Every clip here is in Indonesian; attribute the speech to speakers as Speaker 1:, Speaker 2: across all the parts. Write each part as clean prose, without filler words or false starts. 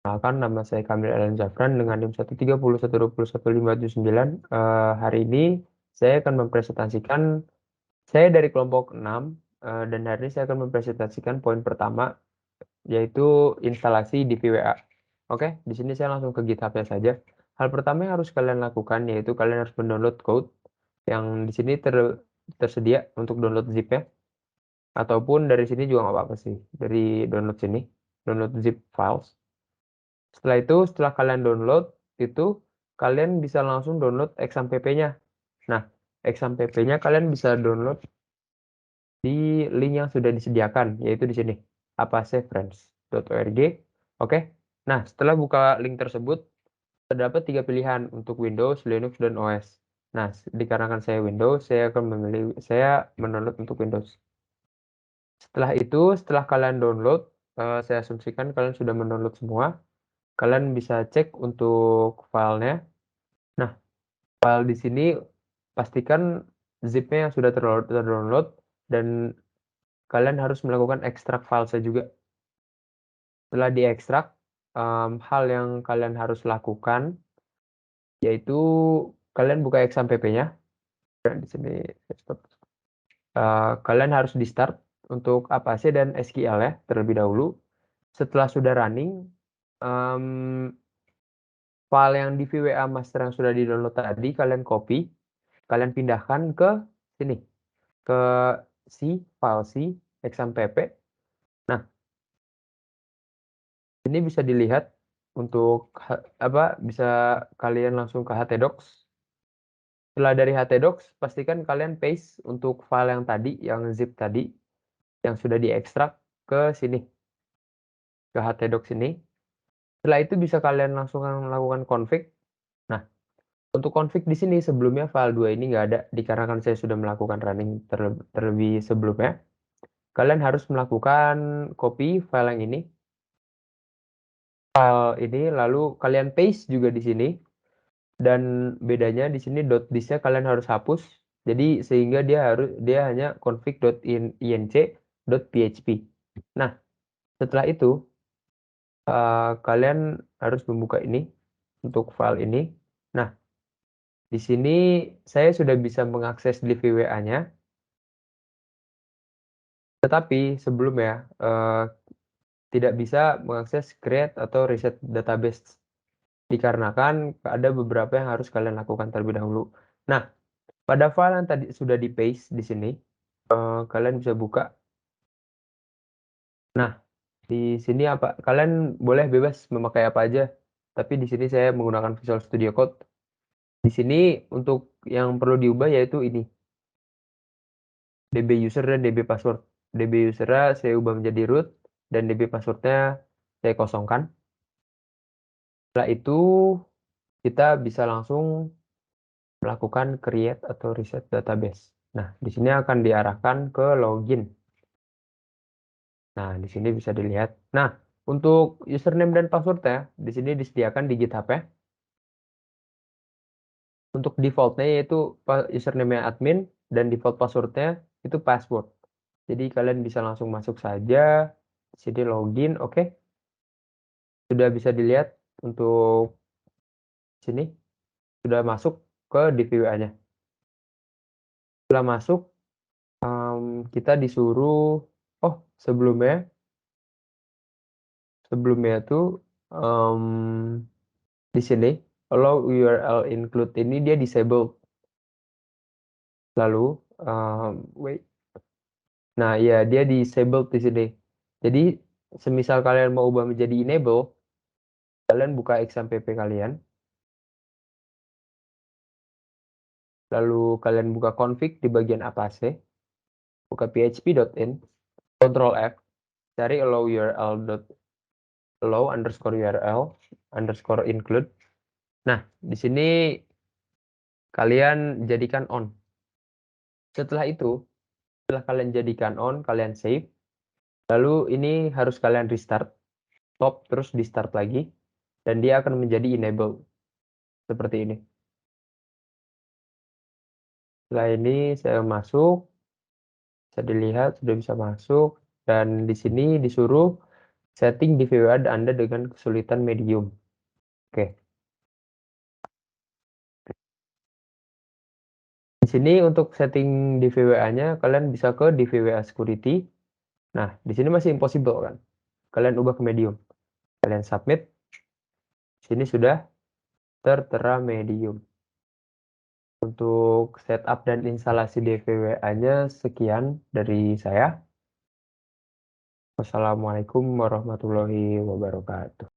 Speaker 1: Perkenalkan, nama saya Kamil Alan Zafran dengan NIM 130121579. Hari ini saya akan mempresentasikan, saya dari kelompok 6, dan hari ini saya akan mempresentasikan poin pertama, yaitu instalasi DVWA. Oke, di sini saya langsung ke GitHub-nya saja. Hal pertama yang harus kalian lakukan yaitu kalian harus mendownload code yang di sini tersedia untuk download zip-nya, ataupun dari sini juga nggak apa-apa sih, dari download sini, download zip files. Setelah itu, setelah kalian download, itu kalian bisa langsung download XAMPP-nya. Nah, XAMPP-nya kalian bisa download di link yang sudah disediakan, yaitu di sini, apacefriends.org. Oke. Nah, setelah buka link tersebut, terdapat 3 pilihan untuk Windows, Linux, dan OS. Nah, dikarenakan saya Windows, saya mendownload untuk Windows. Setelah itu, setelah kalian download, saya asumsikan kalian sudah mendownload semua. Kalian bisa cek untuk filenya. Nah, file di sini pastikan zip-nya yang sudah terdownload dan kalian harus melakukan ekstrak filenya juga. Setelah diekstrak, hal yang kalian harus lakukan yaitu kalian buka XAMPP-nya. Dan di sini stop. Kalian harus di start untuk Apache dan SQL ya terlebih dahulu. Setelah sudah running, file yang di VWA master yang sudah di-download tadi kalian copy, kalian pindahkan ke sini, ke file C, XAMPP. Nah, ini bisa dilihat untuk bisa kalian langsung ke htdocs. Setelah dari htdocs, pastikan kalian paste untuk file yang tadi, yang zip tadi, yang sudah diekstrak ke sini, ke htdocs ini. Setelah itu bisa kalian langsung melakukan config. Nah, untuk config di sini sebelumnya file 2 ini nggak ada, dikarenakan saya sudah melakukan running terlebih sebelumnya. Kalian harus melakukan copy file yang ini, lalu kalian paste juga di sini. Dan bedanya di sini .dis-nya kalian harus hapus. Jadi sehingga dia hanya config.inc.php. Nah, setelah itu kalian harus membuka ini untuk file ini. Nah, di sini saya sudah bisa mengakses DVWA-nya. Tetapi sebelumnya tidak bisa mengakses create atau reset database. Dikarenakan ada beberapa yang harus kalian lakukan terlebih dahulu. Nah, pada file yang tadi sudah di paste di sini, kalian bisa buka. Nah, di sini kalian boleh bebas memakai apa aja, tapi di sini saya menggunakan Visual Studio Code. Di sini untuk yang perlu diubah yaitu ini, DB user dan DB password. DB usernya saya ubah menjadi root dan DB passwordnya saya kosongkan. Setelah itu kita bisa langsung melakukan create atau reset database. Nah, di sini akan diarahkan ke login. Nah, di sini bisa dilihat. Nah, untuk username dan passwordnya di sini disediakan di GitHub ya. Untuk defaultnya yaitu username admin dan default passwordnya itu password. Jadi kalian bisa langsung masuk saja. Di sini login, oke. Sudah bisa dilihat untuk sini sudah masuk ke DVWA-nya. Setelah masuk, kita disuruh, sebelumnya tuh di sini allow URL include ini dia disabled. Lalu wait. Nah, ya dia disabled di sini. Jadi semisal kalian mau ubah menjadi enable, kalian buka XAMPP kalian. Lalu kalian buka config di bagian Apache. Buka php.in, Ctrl F, cari allow URL include. Nah, di sini kalian jadikan on. Setelah itu, setelah kalian jadikan on, kalian save. Lalu ini harus kalian restart, stop, terus di start lagi. Dan dia akan menjadi enable. Seperti ini. Setelah ini saya masuk. Bisa dilihat sudah bisa masuk. Dan di sini disuruh setting di VWA Anda dengan kesulitan medium. Oke. Di sini untuk setting di VWA-nya kalian bisa ke di VWA security. Nah, di sini masih impossible kan. Kalian ubah ke medium. Kalian submit. Sini sudah tertera medium. Untuk setup dan instalasi DVWA-nya sekian dari saya. Wassalamualaikum warahmatullahi wabarakatuh.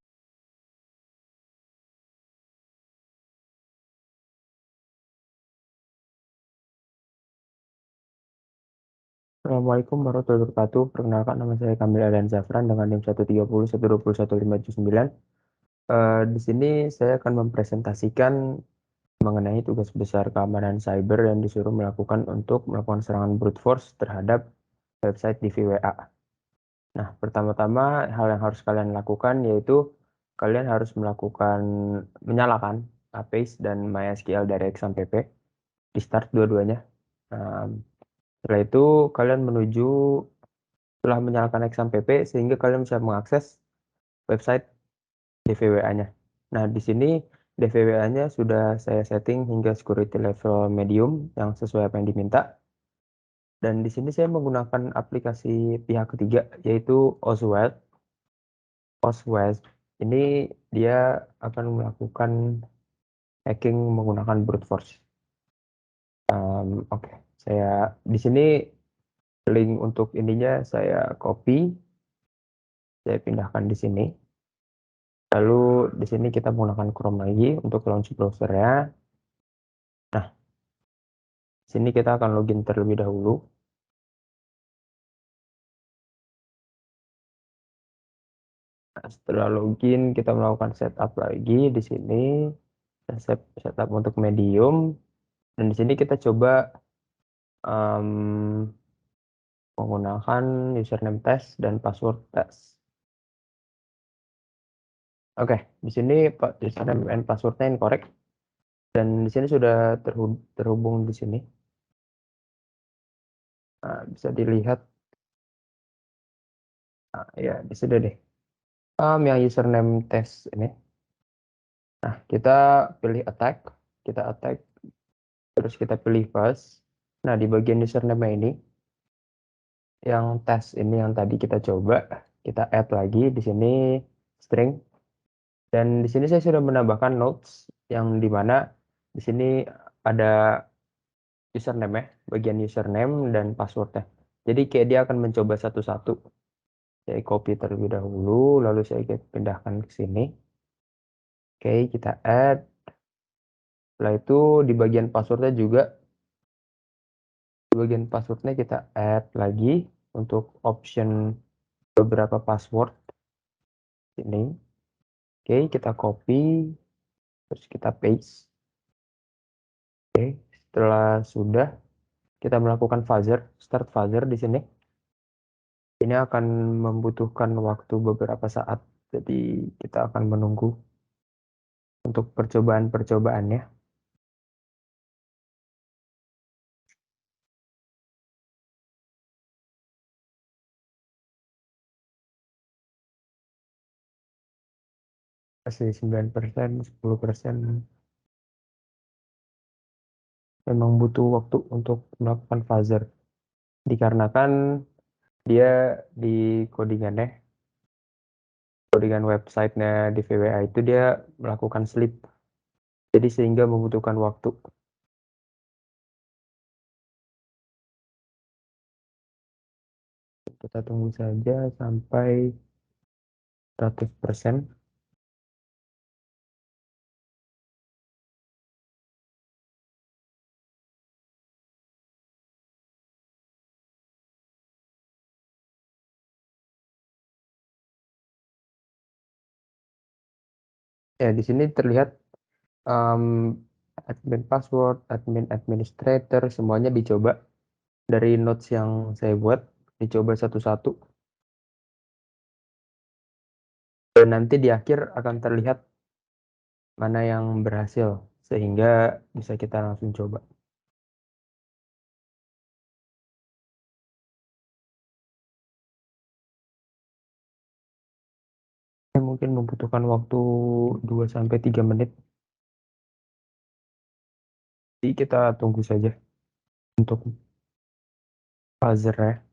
Speaker 1: Assalamualaikum warahmatullahi wabarakatuh. Perkenalkan, nama saya Kamil Adhan Zafran dengan NIM 130121559. Di sini saya akan mempresentasikan mengenai tugas besar keamanan cyber yang disuruh melakukan serangan brute force terhadap website DVWA. Nah, pertama-tama hal yang harus kalian lakukan yaitu kalian harus menyalakan Apache dan MySQL dari XAMPP, di start dua-duanya. Setelah itu kalian setelah menyalakan XAMPP sehingga kalian bisa mengakses website DVWA-nya. Nah, di sini DVWA-nya sudah saya setting hingga security level medium yang sesuai apa yang diminta. Dan di sini saya menggunakan aplikasi pihak ketiga yaitu Oswald. Oswald ini dia akan melakukan hacking menggunakan brute force. Oke, saya di sini link untuk ininya saya copy, saya pindahkan di sini. Lalu di sini kita menggunakan Chrome lagi untuk launch browsernya. Nah, sini kita akan login terlebih dahulu. Nah, setelah login kita melakukan setup lagi di sini, setup untuk medium. Dan di sini kita coba menggunakan username test dan password test. Oke, di sini username and passwordnya incorrect. Dan di sini sudah terhubung di sini. Nah, bisa dilihat. Nah, ya, di sini deh. Yang username test ini. Nah, kita pilih attack. Kita attack. Terus kita pilih pass. Nah, di bagian username ini, yang tes ini yang tadi kita coba, kita add lagi di sini string. Dan di sini saya sudah menambahkan notes yang dimana di sini ada username ya, bagian username dan passwordnya. Jadi kayak dia akan mencoba satu-satu. Saya copy terlebih dahulu, lalu saya pindahkan ke sini. Oke, kita add. Setelah itu di bagian passwordnya kita add lagi untuk option beberapa password ini. Oke, kita copy, terus kita paste. Oke, setelah sudah kita melakukan start fuzzer di sini. Ini akan membutuhkan waktu beberapa saat, jadi kita akan menunggu untuk percobaan-percobaannya. Masih 9%, 10%. Memang butuh waktu untuk melakukan fuzzer. Dikarenakan dia di codingan websitenya di VWA itu dia melakukan sleep. Jadi sehingga membutuhkan waktu. Kita tunggu saja sampai 100%. Ya, di sini terlihat admin password, admin administrator, semuanya dicoba dari notes yang saya buat, dicoba satu-satu. Dan nanti di akhir akan terlihat mana yang berhasil, sehingga bisa kita langsung coba. Saya mungkin membutuhkan waktu 2 sampai 3 menit. Jadi kita tunggu saja untuk buzzernya.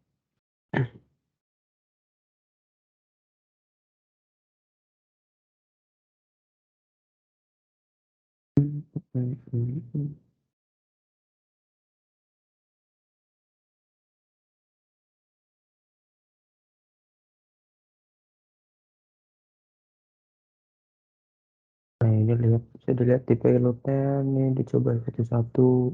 Speaker 1: Nah, ini lihat, bisa dilihat di payloadnya nih, dicoba satu-satu.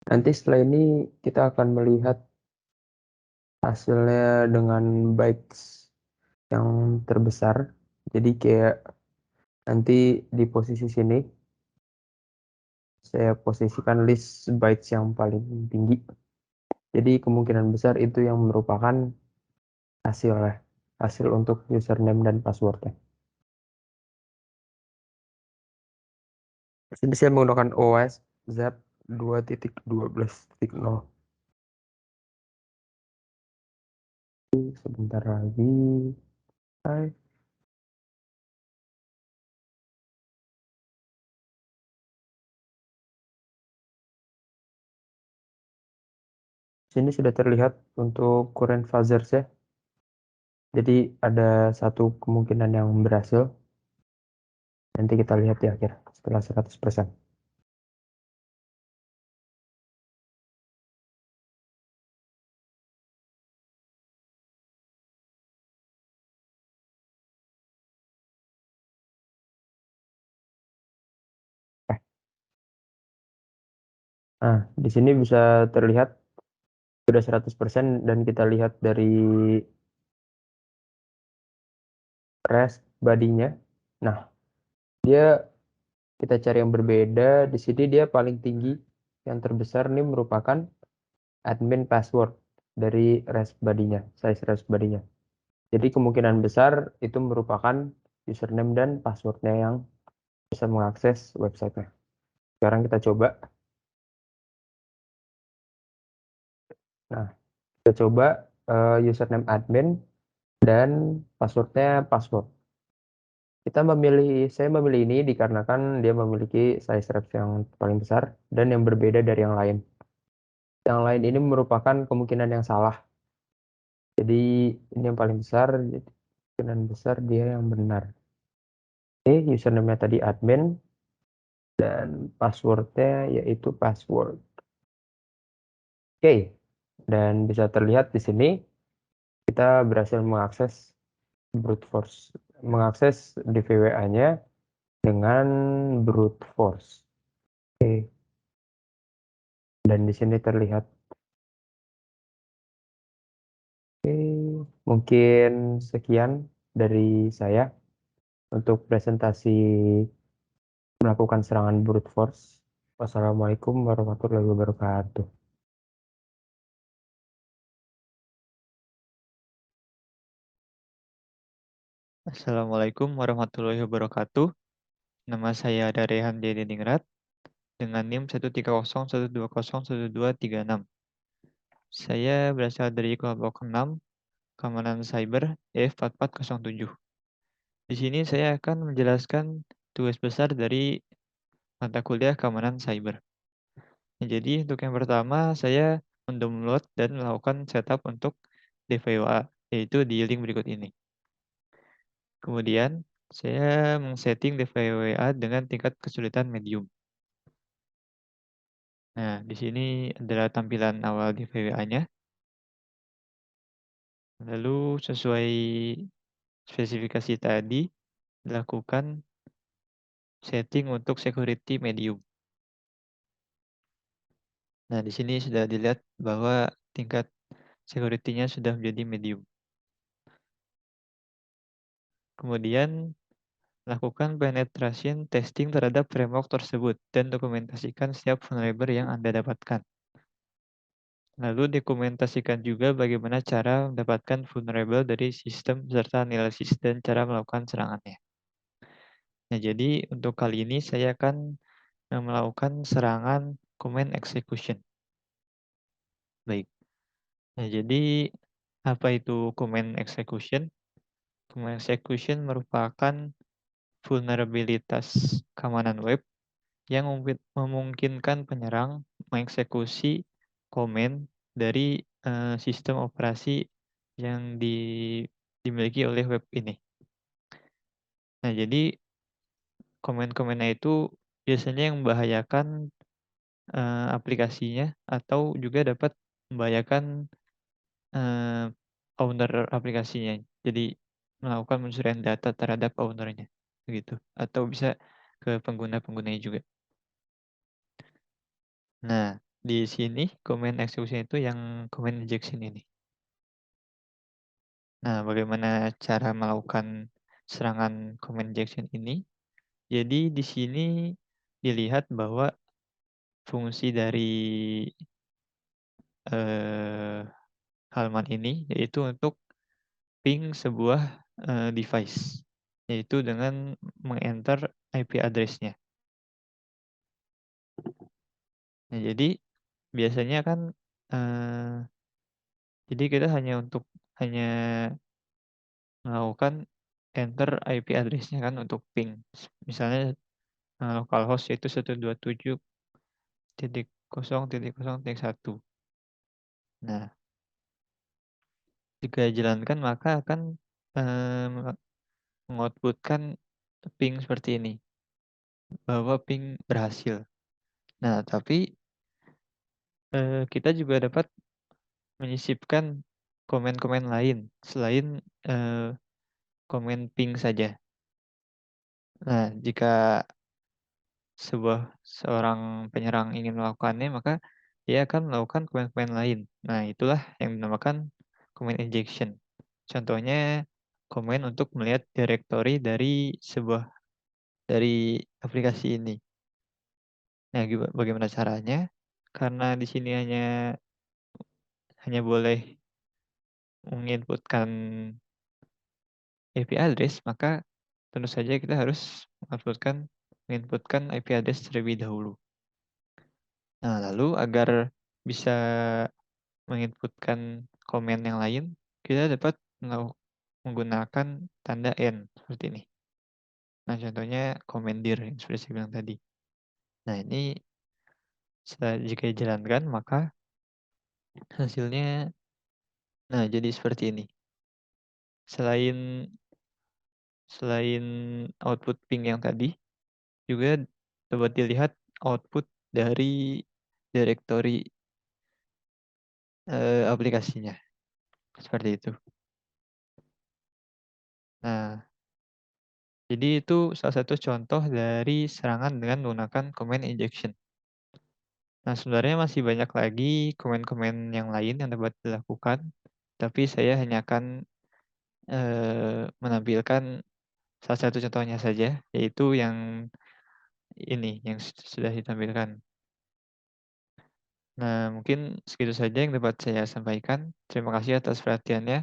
Speaker 1: Nanti setelah ini kita akan melihat hasilnya dengan bytes yang terbesar. Jadi kayak nanti di posisi sini saya posisikan list bytes yang paling tinggi. Jadi kemungkinan besar itu yang merupakan hasilnya, hasil untuk username dan passwordnya. Sini saya menggunakan OS ZAP 2.12.0. Sebentar lagi. Hai. Sini sudah terlihat untuk current fuzzers ya. Jadi ada satu kemungkinan yang berhasil. Nanti kita lihat di akhir setelah 100%. Nah, di sini bisa terlihat sudah 100% dan kita lihat dari rest body-nya. Nah, dia kita cari yang berbeda. Di sini dia paling tinggi, yang terbesar ini merupakan admin password dari rest body-nya, size rest body-nya. Jadi kemungkinan besar itu merupakan username dan passwordnya yang bisa mengakses websitenya. Sekarang kita coba. Nah, kita coba username admin dan passwordnya password. Saya memilih ini dikarenakan dia memiliki size reps yang paling besar dan yang berbeda dari yang lain. Yang lain ini merupakan kemungkinan yang salah. Jadi ini yang paling besar, jadi kemungkinan besar dia yang benar. Oke, username-nya tadi admin dan passwordnya yaitu password. Oke, dan bisa terlihat di sini kita berhasil mengakses brute force, mengakses DVWA-nya dengan brute force. Oke, dan di sini terlihat. Oke, mungkin sekian dari saya untuk presentasi melakukan serangan brute force. Wassalamualaikum warahmatullahi wabarakatuh.
Speaker 2: Assalamualaikum warahmatullahi wabarakatuh. Nama saya Darehan Dediningrat dengan NIM 13012012336. Saya berasal dari kelompok 6 Keamanan Cyber F4407. Di sini saya akan menjelaskan tugas besar dari mata kuliah Keamanan Cyber. Jadi untuk yang pertama saya mendownload dan melakukan setup untuk DVWA, yaitu di link berikut ini. Kemudian saya men-setting DVWA dengan tingkat kesulitan medium. Nah, di sini adalah tampilan awal DVWA-nya. Lalu sesuai spesifikasi tadi, dilakukan setting untuk security medium. Nah, di sini sudah dilihat bahwa tingkat security-nya sudah menjadi medium. Kemudian lakukan penetration testing terhadap framework tersebut dan dokumentasikan setiap vulnerable yang Anda dapatkan. Lalu dokumentasikan juga bagaimana cara mendapatkan vulnerable dari sistem serta analisis dan cara melakukan serangannya. Nah, jadi untuk kali ini saya akan melakukan serangan command execution. Baik. Nah, jadi apa itu command execution? Command execution merupakan vulnerabilitas keamanan web yang memungkinkan penyerang mengeksekusi komen dari sistem operasi yang dimiliki oleh web ini. Nah, jadi komen-komennya itu biasanya yang membahayakan aplikasinya atau juga dapat membahayakan owner aplikasinya. Jadi melakukan pencurian data terhadap ownernya, begitu. Atau bisa ke pengguna-penggunanya juga. Nah, di sini comment execution itu yang comment injection ini. Nah, bagaimana cara melakukan serangan comment injection ini? Jadi di sini dilihat bahwa fungsi dari eh, halaman ini yaitu untuk ping sebuah device, yaitu dengan mengenter IP address-nya. Nah, jadi biasanya kan eh, jadi kita hanya melakukan enter IP address-nya kan untuk ping. Misalnya localhost yaitu 127.0.0.1. Nah, jika dijalankan maka akan mengoutputkan ping seperti ini, bahwa ping berhasil. Nah, tapi kita juga dapat menyisipkan komen-komen lain selain komen ping saja. Nah, jika seorang penyerang ingin melakukannya, maka dia akan melakukan komen-komen lain. Nah, itulah yang dinamakan comment injection. Contohnya, komen untuk melihat directory dari aplikasi ini. Nah, bagaimana caranya? Karena di sini hanya boleh menginputkan IP address, maka tentu saja kita harus menginputkan IP address terlebih dahulu. Nah, lalu agar bisa menginputkan komen yang lain, kita dapat menggunakan tanda N seperti ini. Nah, contohnya komandir yang sudah saya bilang tadi. Nah, ini jika dijalankan, maka hasilnya, nah jadi seperti ini. Selain output ping yang tadi, juga dapat dilihat output dari directory aplikasinya. Seperti itu. Nah, jadi itu salah satu contoh dari serangan dengan menggunakan comment injection. Nah, sebenarnya masih banyak lagi komen-komen yang lain yang dapat dilakukan, tapi saya hanya akan menampilkan salah satu contohnya saja, yaitu yang ini, yang sudah ditampilkan. Nah, mungkin segitu saja yang dapat saya sampaikan. Terima kasih atas perhatiannya.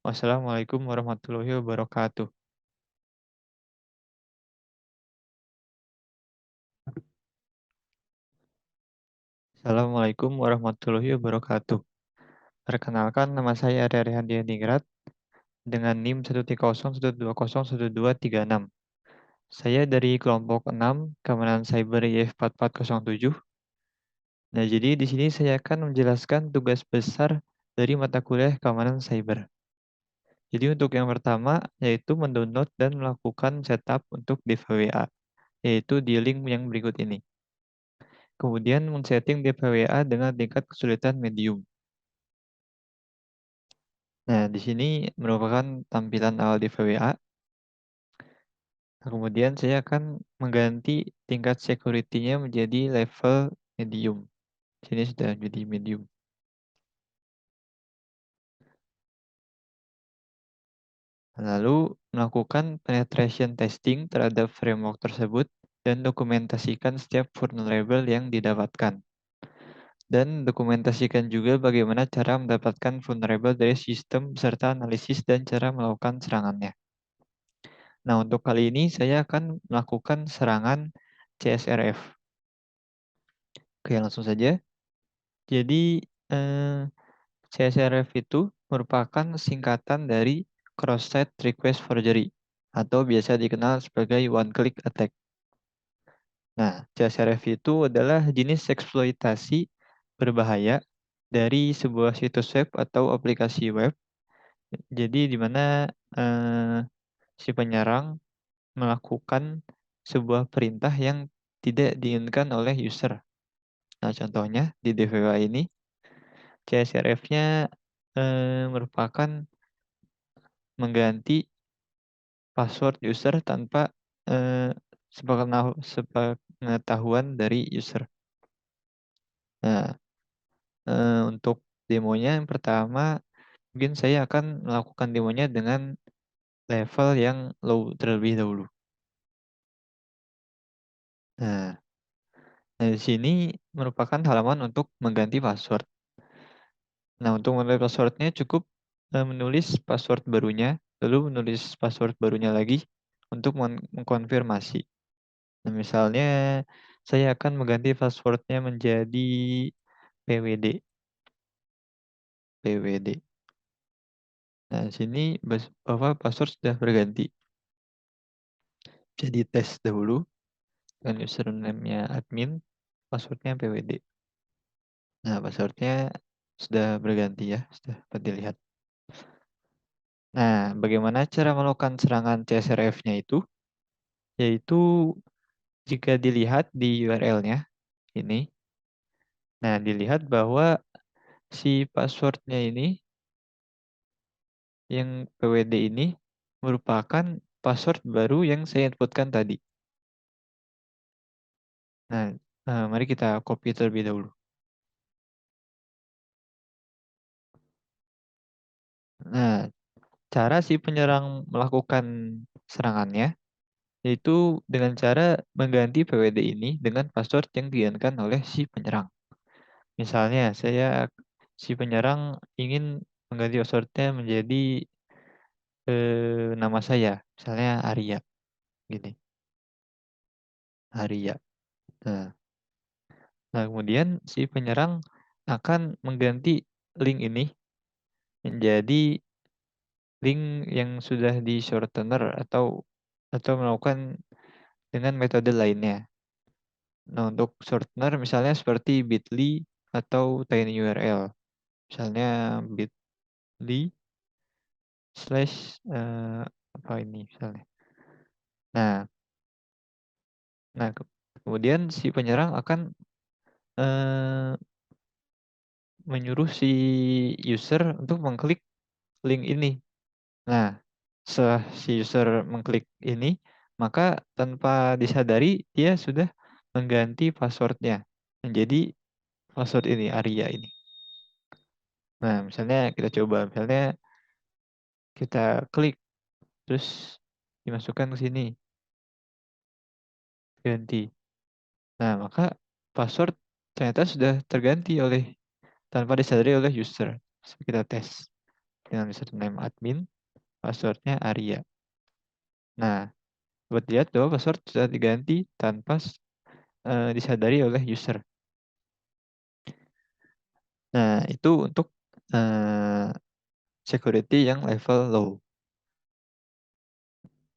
Speaker 2: Wassalamualaikum warahmatullahi wabarakatuh. Assalamualaikum warahmatullahi wabarakatuh. Perkenalkan, nama saya Arya Rehan Ningrat dengan NIM 13012012366. Saya dari kelompok 6 Keamanan Cyber YF4407. Nah, jadi di sini saya akan menjelaskan tugas besar dari mata kuliah Keamanan Cyber. Jadi untuk yang pertama yaitu mendownload dan melakukan setup untuk DVWA, yaitu di link yang berikut ini. Kemudian men-setting DVWA dengan tingkat kesulitan medium. Nah, di sini merupakan tampilan awal DVWA. Kemudian saya akan mengganti tingkat security-nya menjadi level medium. Sini sudah jadi medium. Lalu melakukan penetration testing terhadap framework tersebut dan dokumentasikan setiap vulnerable yang didapatkan. Dan dokumentasikan juga bagaimana cara mendapatkan vulnerable dari sistem beserta analisis dan cara melakukan serangannya. Nah, untuk kali ini saya akan melakukan serangan CSRF. Oke, langsung saja. Jadi, CSRF itu merupakan singkatan dari Cross-Site Request Forgery atau biasa dikenal sebagai one-click attack. Nah, CSRF itu adalah jenis eksploitasi berbahaya dari sebuah situs web atau aplikasi web. Jadi, di mana si penyerang melakukan sebuah perintah yang tidak diinginkan oleh user. Nah, contohnya di DVWA ini, CSRF-nya merupakan mengganti password user tanpa sepengetahuan dari user. Nah, untuk demonya yang pertama, mungkin saya akan melakukan demonya dengan level yang low terlebih dahulu. Nah, di sini merupakan halaman untuk mengganti password. Nah, untuk mengganti passwordnya cukup menulis password barunya, lalu menulis password barunya lagi untuk mengkonfirmasi. Nah, misalnya saya akan mengganti passwordnya menjadi PWD. PWD. Nah, sini bahwa password sudah berganti. Jadi tes dahulu dengan username-nya admin, passwordnya PWD. Nah, passwordnya sudah berganti ya, sudah dapat dilihat. Nah, bagaimana cara melakukan serangan CSRF-nya itu? Yaitu jika dilihat di URL-nya, ini. Nah, dilihat bahwa si passwordnya ini, yang PWD ini, merupakan password baru yang saya inputkan tadi. Nah, mari kita copy terlebih dahulu. Nah, cara si penyerang melakukan serangannya yaitu dengan cara mengganti PWD ini dengan password yang diinginkan oleh si penyerang. Misalnya, si penyerang ingin mengganti passwordnya menjadi nama saya, misalnya Arya, gini, Arya. Nah, kemudian si penyerang akan mengganti link ini menjadi link yang sudah di shortener atau melakukan dengan metode lainnya. Nah, untuk shortener misalnya seperti bit.ly atau tinyurl. Misalnya bit.ly slash apa ini misalnya. Nah, kemudian si penyerang akan menyuruh si user untuk mengklik link ini. Nah, setelah si user mengklik ini, maka tanpa disadari dia sudah mengganti passwordnya menjadi password ini, Arya ini. Nah, misalnya kita coba, misalnya kita klik, terus dimasukkan ke sini, ganti. Nah, maka password ternyata sudah terganti tanpa disadari oleh user. Kita tes dengan username admin, passwordnya Arya. Nah, buat lihat bahwa password sudah diganti tanpa disadari oleh user. Nah, itu untuk security yang level low.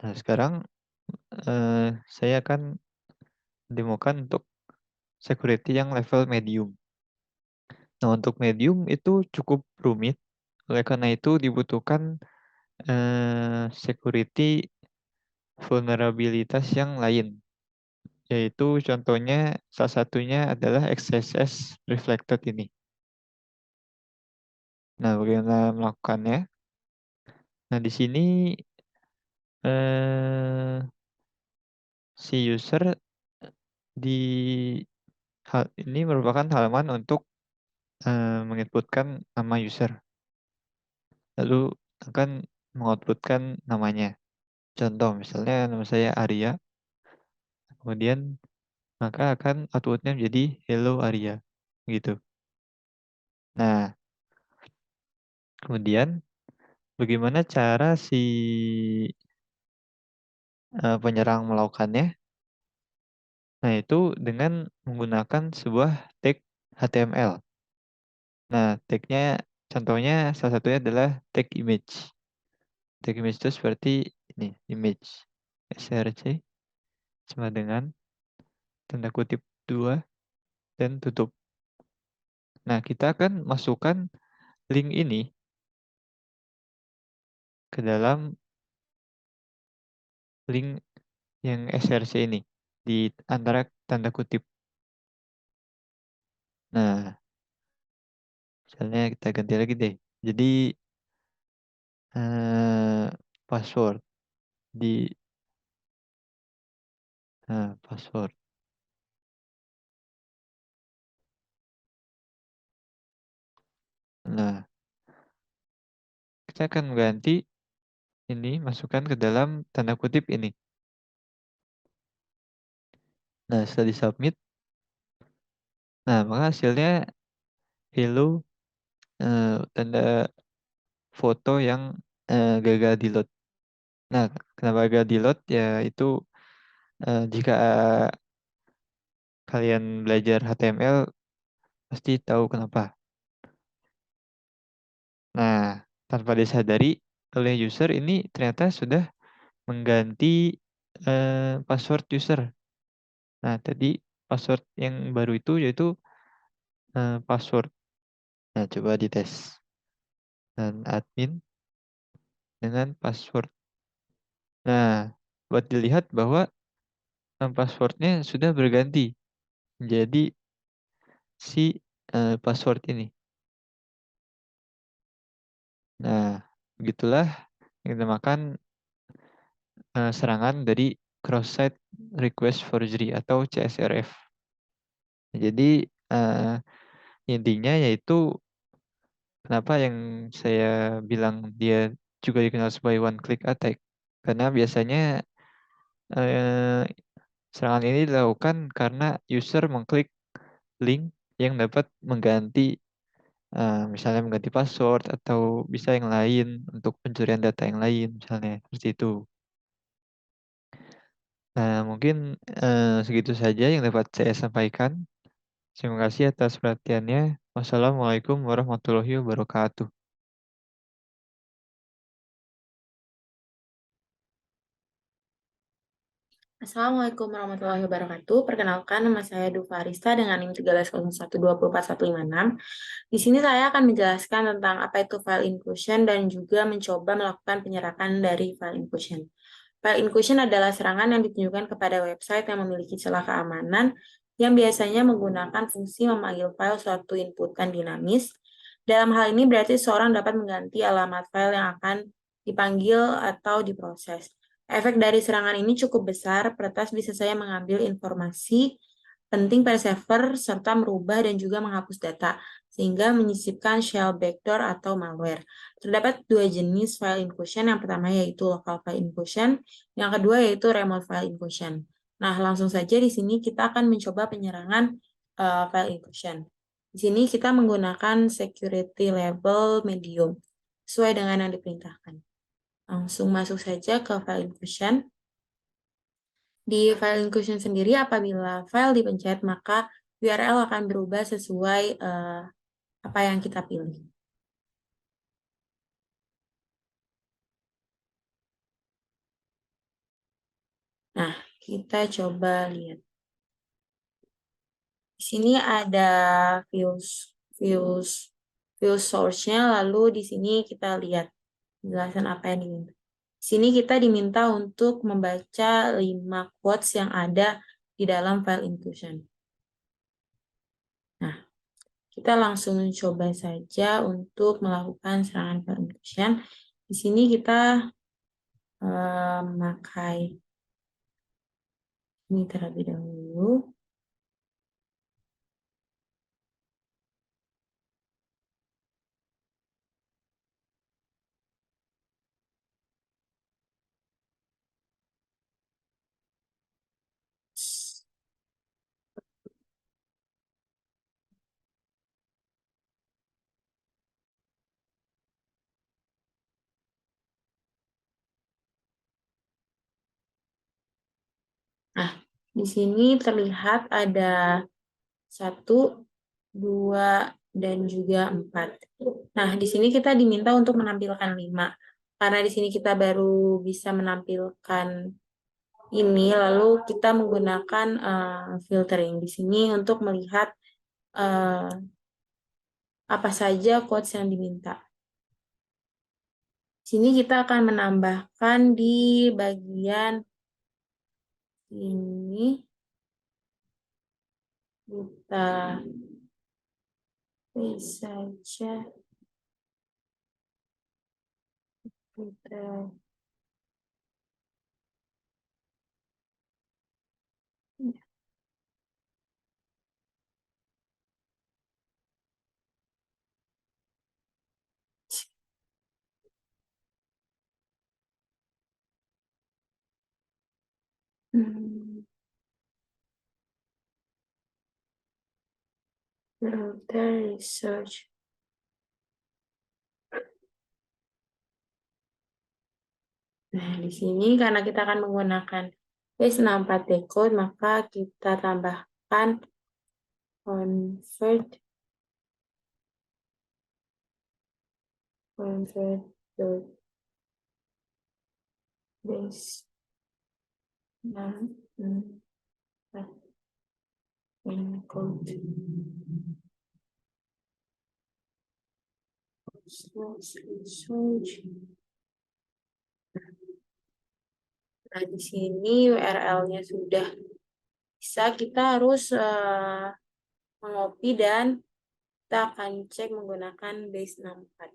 Speaker 2: Nah, sekarang saya akan demokan untuk security yang level medium. Nah, untuk medium itu cukup rumit. Oleh karena itu dibutuhkan security vulnerabilitas yang lain. Yaitu contohnya salah satunya adalah XSS reflected ini. Nah, bagaimana melakukannya? Nah, di sini si user Hal ini merupakan halaman untuk menginputkan nama user. Lalu akan mengoutputkan namanya. Contoh, misalnya nama saya Arya. Kemudian maka akan outputnya menjadi Hello Arya. Gitu. Nah, kemudian bagaimana cara si penyerang melakukannya? Nah, itu dengan menggunakan sebuah tag HTML. Nah, tagnya contohnya salah satunya adalah tag image. Tag image itu seperti ini, image src sama dengan tanda kutip 2 dan tutup. Nah, kita akan masukkan link ini ke dalam link yang src ini di antara tanda kutip. Nah, misalnya kita ganti lagi deh. Jadi password di password. Nah, kita akan mengganti ini, masukkan ke dalam tanda kutip ini. Nah, setelah disubmit, nah maka hasilnya hello tanda foto yang gagal di load. Nah, kenapa gagal di load? Ya itu jika kalian belajar HTML pasti tahu kenapa. Nah, tanpa disadari oleh user ini ternyata sudah mengganti password user. Nah, tadi password yang baru itu yaitu password. Nah, coba dites. Dan admin dengan password. Nah, buat dilihat bahwa passwordnya sudah berganti menjadi si password ini. Nah, begitulah yang dinamakan serangan dari cross-site request forgery atau CSRF. Jadi intinya yaitu kenapa yang saya bilang dia juga dikenal sebagai one click attack, karena biasanya serangan ini dilakukan karena user mengklik link yang dapat mengganti misalnya mengganti password atau bisa yang lain untuk pencurian data yang lain misalnya seperti itu. Nah, mungkin segitu saja yang dapat saya sampaikan. Terima kasih atas perhatiannya. Wassalamualaikum warahmatullahi wabarakatuh.
Speaker 3: Assalamualaikum warahmatullahi wabarakatuh. Perkenalkan, nama saya Dufa Arista dengan NIM 1301244156. Di sini saya akan menjelaskan tentang apa itu file inclusion dan juga mencoba melakukan penyerapan dari file inclusion. File inclusion adalah serangan yang ditujukan kepada website yang memiliki celah keamanan yang biasanya menggunakan fungsi memanggil file suatu inputan dinamis. Dalam hal ini berarti seorang dapat mengganti alamat file yang akan dipanggil atau diproses. Efek dari serangan ini cukup besar, peretas bisa saja mengambil informasi penting pada server serta merubah dan juga menghapus data, sehingga menyisipkan shell backdoor atau malware. Terdapat dua jenis file inclusion, yang pertama yaitu local file inclusion, yang kedua yaitu remote file inclusion. Nah, langsung saja di sini kita akan mencoba penyerangan file inclusion. Di sini kita menggunakan security level medium, sesuai dengan yang diperintahkan. Langsung masuk saja ke file inclusion. Di file inclusion sendiri, apabila file dipencet, maka URL akan berubah sesuai apa yang kita pilih. Nah, kita coba lihat. Di sini ada views source-nya, lalu di sini kita lihat penjelasan apa yang diminta. Di sini kita diminta untuk membaca 5 quotes yang ada di dalam file inclusion. Nah, kita langsung coba saja untuk melakukan serangan file inclusion. Di sini kita memakai ini terlebih dahulu. Di sini terlihat ada 1, 2, dan juga 4. Nah, di sini kita diminta untuk menampilkan 5. Karena di sini kita baru bisa menampilkan ini, lalu kita menggunakan filtering di sini untuk melihat apa saja quotes yang diminta. Di sini kita akan menambahkan di bagian ini. Kita saja kita filter research. Nah, di sini karena kita akan menggunakan base64 decode, maka kita tambahkan convert base 64 encode. Nah, di sini URL-nya sudah bisa, kita harus mengcopy dan kita akan cek menggunakan base64.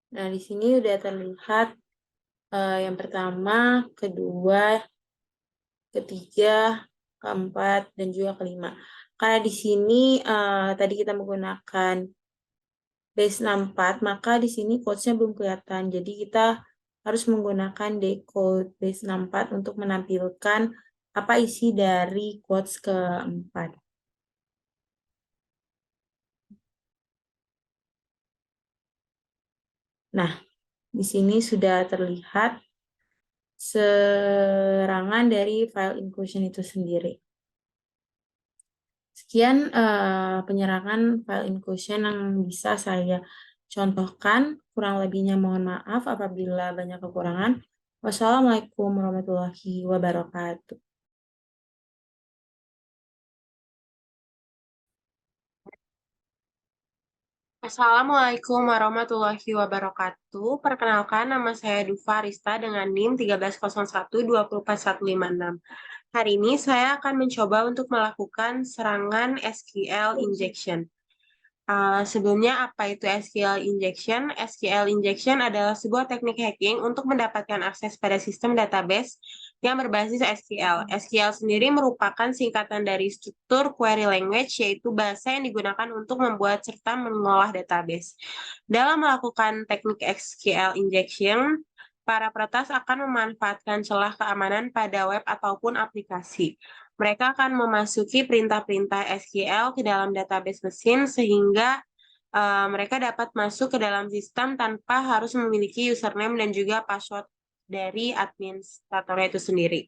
Speaker 3: Nah, di sini sudah terlihat yang pertama, kedua, ketiga, keempat, dan juga kelima. Karena di sini tadi kita menggunakan base64, maka di sini quotes-nya belum kelihatan. Jadi kita harus menggunakan decode base64 untuk menampilkan apa isi dari quotes keempat. Nah, di sini sudah terlihat serangan dari file inclusion itu sendiri. Sekian penyerangan file inclusion yang bisa saya contohkan. Kurang lebihnya mohon maaf apabila banyak kekurangan. Wassalamualaikum warahmatullahi wabarakatuh.
Speaker 4: Assalamualaikum warahmatullahi wabarakatuh. Perkenalkan, nama saya Dufa Rista dengan NIM 1301-24156. Hari ini saya akan mencoba untuk melakukan serangan SQL injection. Sebelumnya, apa itu SQL injection? SQL injection adalah sebuah teknik hacking untuk mendapatkan akses pada sistem database yang berbasis SQL. SQL sendiri merupakan singkatan dari struktur query language, yaitu bahasa yang digunakan untuk membuat serta mengolah database. Dalam melakukan teknik SQL injection, para peretas akan memanfaatkan celah keamanan pada web ataupun aplikasi. Mereka akan memasuki perintah-perintah SQL ke dalam database mesin sehingga mereka dapat masuk ke dalam sistem tanpa harus memiliki username dan juga password dari administratornya itu sendiri.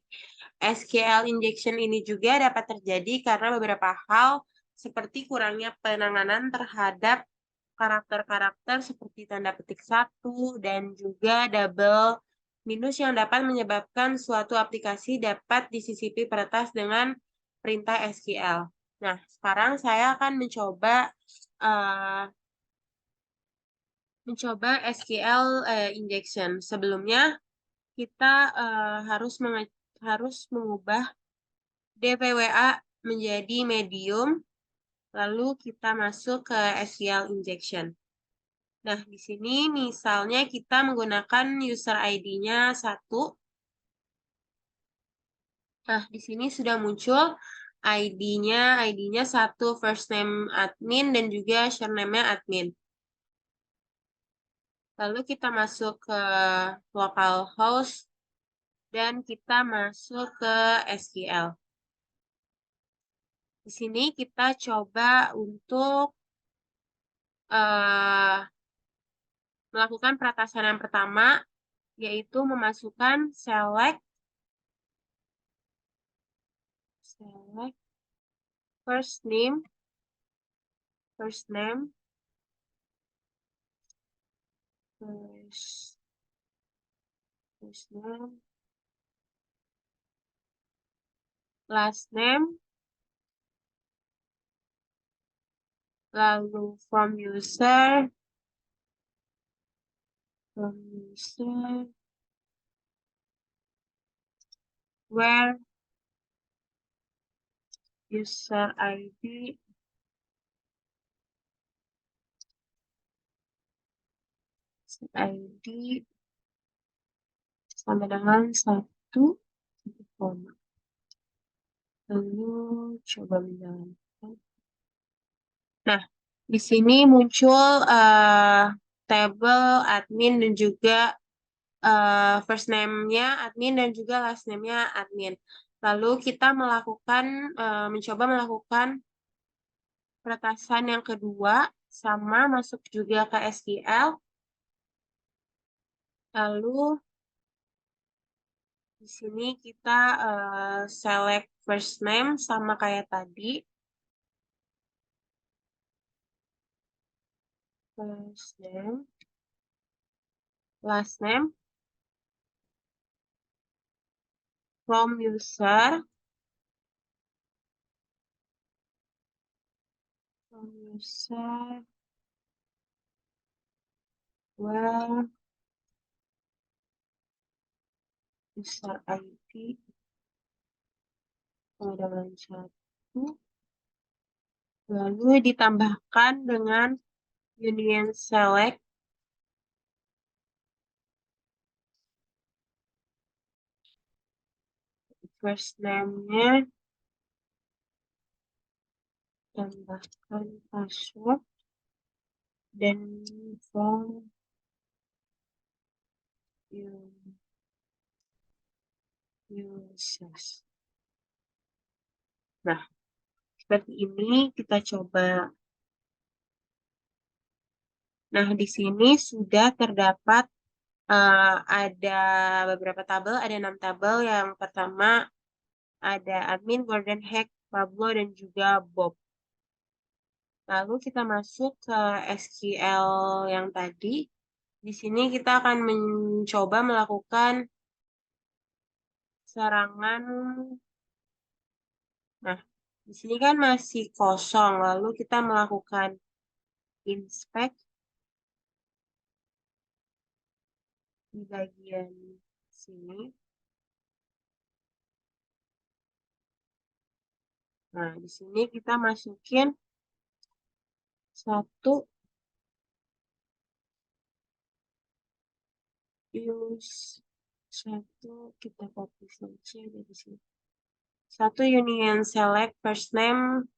Speaker 4: SQL injection ini juga dapat terjadi karena beberapa hal seperti kurangnya penanganan terhadap karakter-karakter seperti tanda petik 1 dan juga double minus yang dapat menyebabkan suatu aplikasi dapat disisipi peretas dengan perintah SQL. Nah, sekarang saya akan mencoba SQL injection. Sebelumnya kita harus mengubah DVWA menjadi medium, lalu kita masuk ke SQL injection. Nah, di sini misalnya kita menggunakan user ID-nya 1. Nah, di sini sudah muncul ID-nya 1, first name admin dan juga surname-nya admin. Lalu kita masuk ke localhost dan kita masuk ke SQL. Di sini kita coba untuk melakukan peratasan yang pertama, yaitu memasukkan select first name, first name, last name, lalu from user, where user ID, sama dengan 1 koma. Lalu coba menjalankan. Nah, di sini muncul table admin dan juga first name-nya admin dan juga last name-nya admin. Lalu kita mencoba melakukan peretasan yang kedua, sama masuk juga ke SQL. Lalu di sini kita select first name sama kayak tadi. First name, last name, from user, where user ID, dengan 1, lalu ditambahkan dengan union select first name-nya, tambahkan password dan from users. Nah, seperti ini kita coba. Nah, di sini sudah terdapat ada beberapa tabel, ada 6 tabel. Yang pertama ada admin, Gordon, Hack, Pablo, dan juga Bob. Lalu kita masuk ke SQL yang tadi. Di sini kita akan mencoba melakukan serangan. Nah, di sini kan masih kosong. Lalu kita melakukan inspect di bagian sini. Nah, di sini kita masukin 1 use 1, kita copy saja dari sini. 1 union select first name.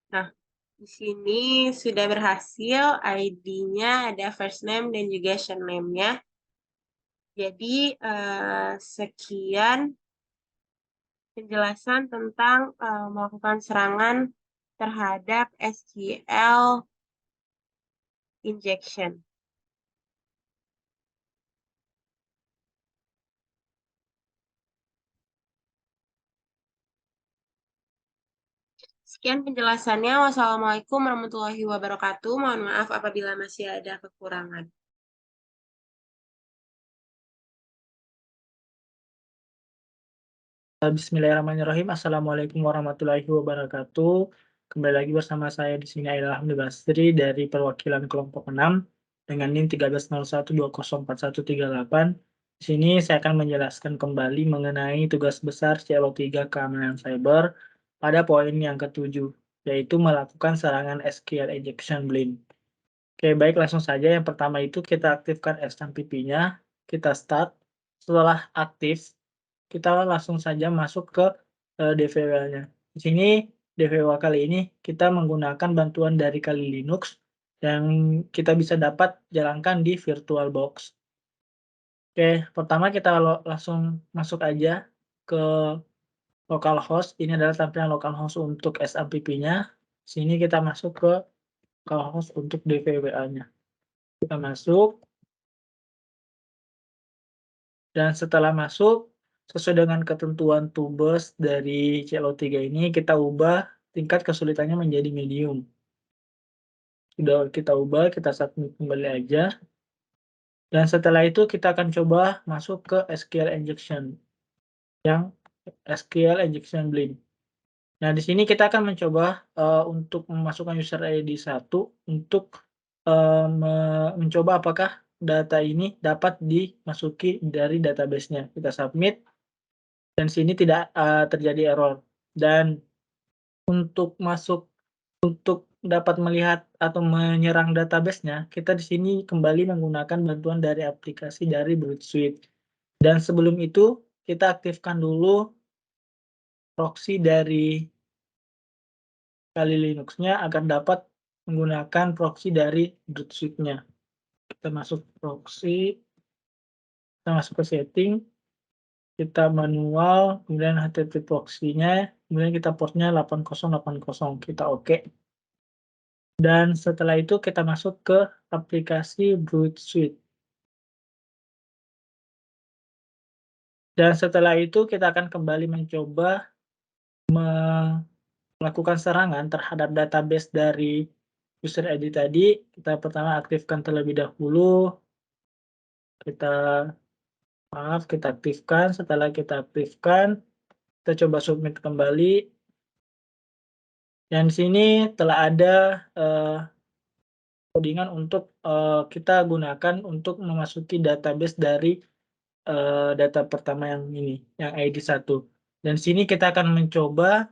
Speaker 4: Nah, di sini sudah berhasil, ID-nya ada first name dan juga surname-nya. Jadi, sekian penjelasan tentang melakukan serangan terhadap SQL injection. Sekian penjelasannya. Wassalamualaikum warahmatullahi wabarakatuh. Mohon maaf apabila masih ada kekurangan.
Speaker 5: Bismillahirrahmanirrahim. Assalamualaikum warahmatullahi wabarakatuh. Kembali lagi bersama saya di sini Aidil Hamdi Basri dari perwakilan kelompok 6 dengan NIM 1301204138 Di sini saya akan menjelaskan kembali mengenai tugas besar CLO3 keamanan cyber pada poin yang ke-7, yaitu melakukan serangan SQL injection blame. Oke, baik, langsung saja. Yang pertama itu kita aktifkan SMTP-nya, kita start. Setelah aktif, kita langsung saja masuk ke DVWL-nya. Di sini DVWL kali ini kita menggunakan bantuan dari Kali Linux yang kita bisa dapat jalankan di VirtualBox. Oke, pertama kita langsung masuk aja ke localhost. Ini adalah tampilan localhost untuk SMTP-nya. Sini kita masuk ke localhost untuk DVWL-nya. Kita masuk. Dan setelah masuk, sesuai dengan ketentuan tubes dari CLO3 ini, kita ubah tingkat kesulitannya menjadi medium. Sudah kita ubah, kita submit kembali aja. Dan setelah itu kita akan coba masuk ke SQL injection, yang SQL injection blame. Nah, di sini kita akan mencoba untuk memasukkan user ID 1 untuk mencoba apakah data ini dapat dimasuki dari database-nya. Kita submit, dan sini tidak terjadi error. Dan untuk dapat melihat atau menyerang database-nya, kita di sini kembali menggunakan bantuan dari aplikasi dari Brute Suite. Dan sebelum itu, kita aktifkan dulu proxy dari Kali Linux-nya agar dapat menggunakan proxy dari Brute Suite-nya. Kita masuk proxy, kita masuk ke setting, kita manual, kemudian HTTP proxy-nya, kemudian kita portnya 8080, kita oke. Dan setelah itu kita masuk ke aplikasi Brute Suite. Dan setelah itu kita akan kembali mencoba melakukan serangan terhadap database dari user ID tadi. Kita pertama aktifkan terlebih dahulu. Kita aktifkan. Setelah kita aktifkan, kita coba submit kembali. Dan di sini telah ada codingan untuk kita gunakan untuk memasuki database dari data pertama yang ini, yang ID 1. Dan di sini kita akan mencoba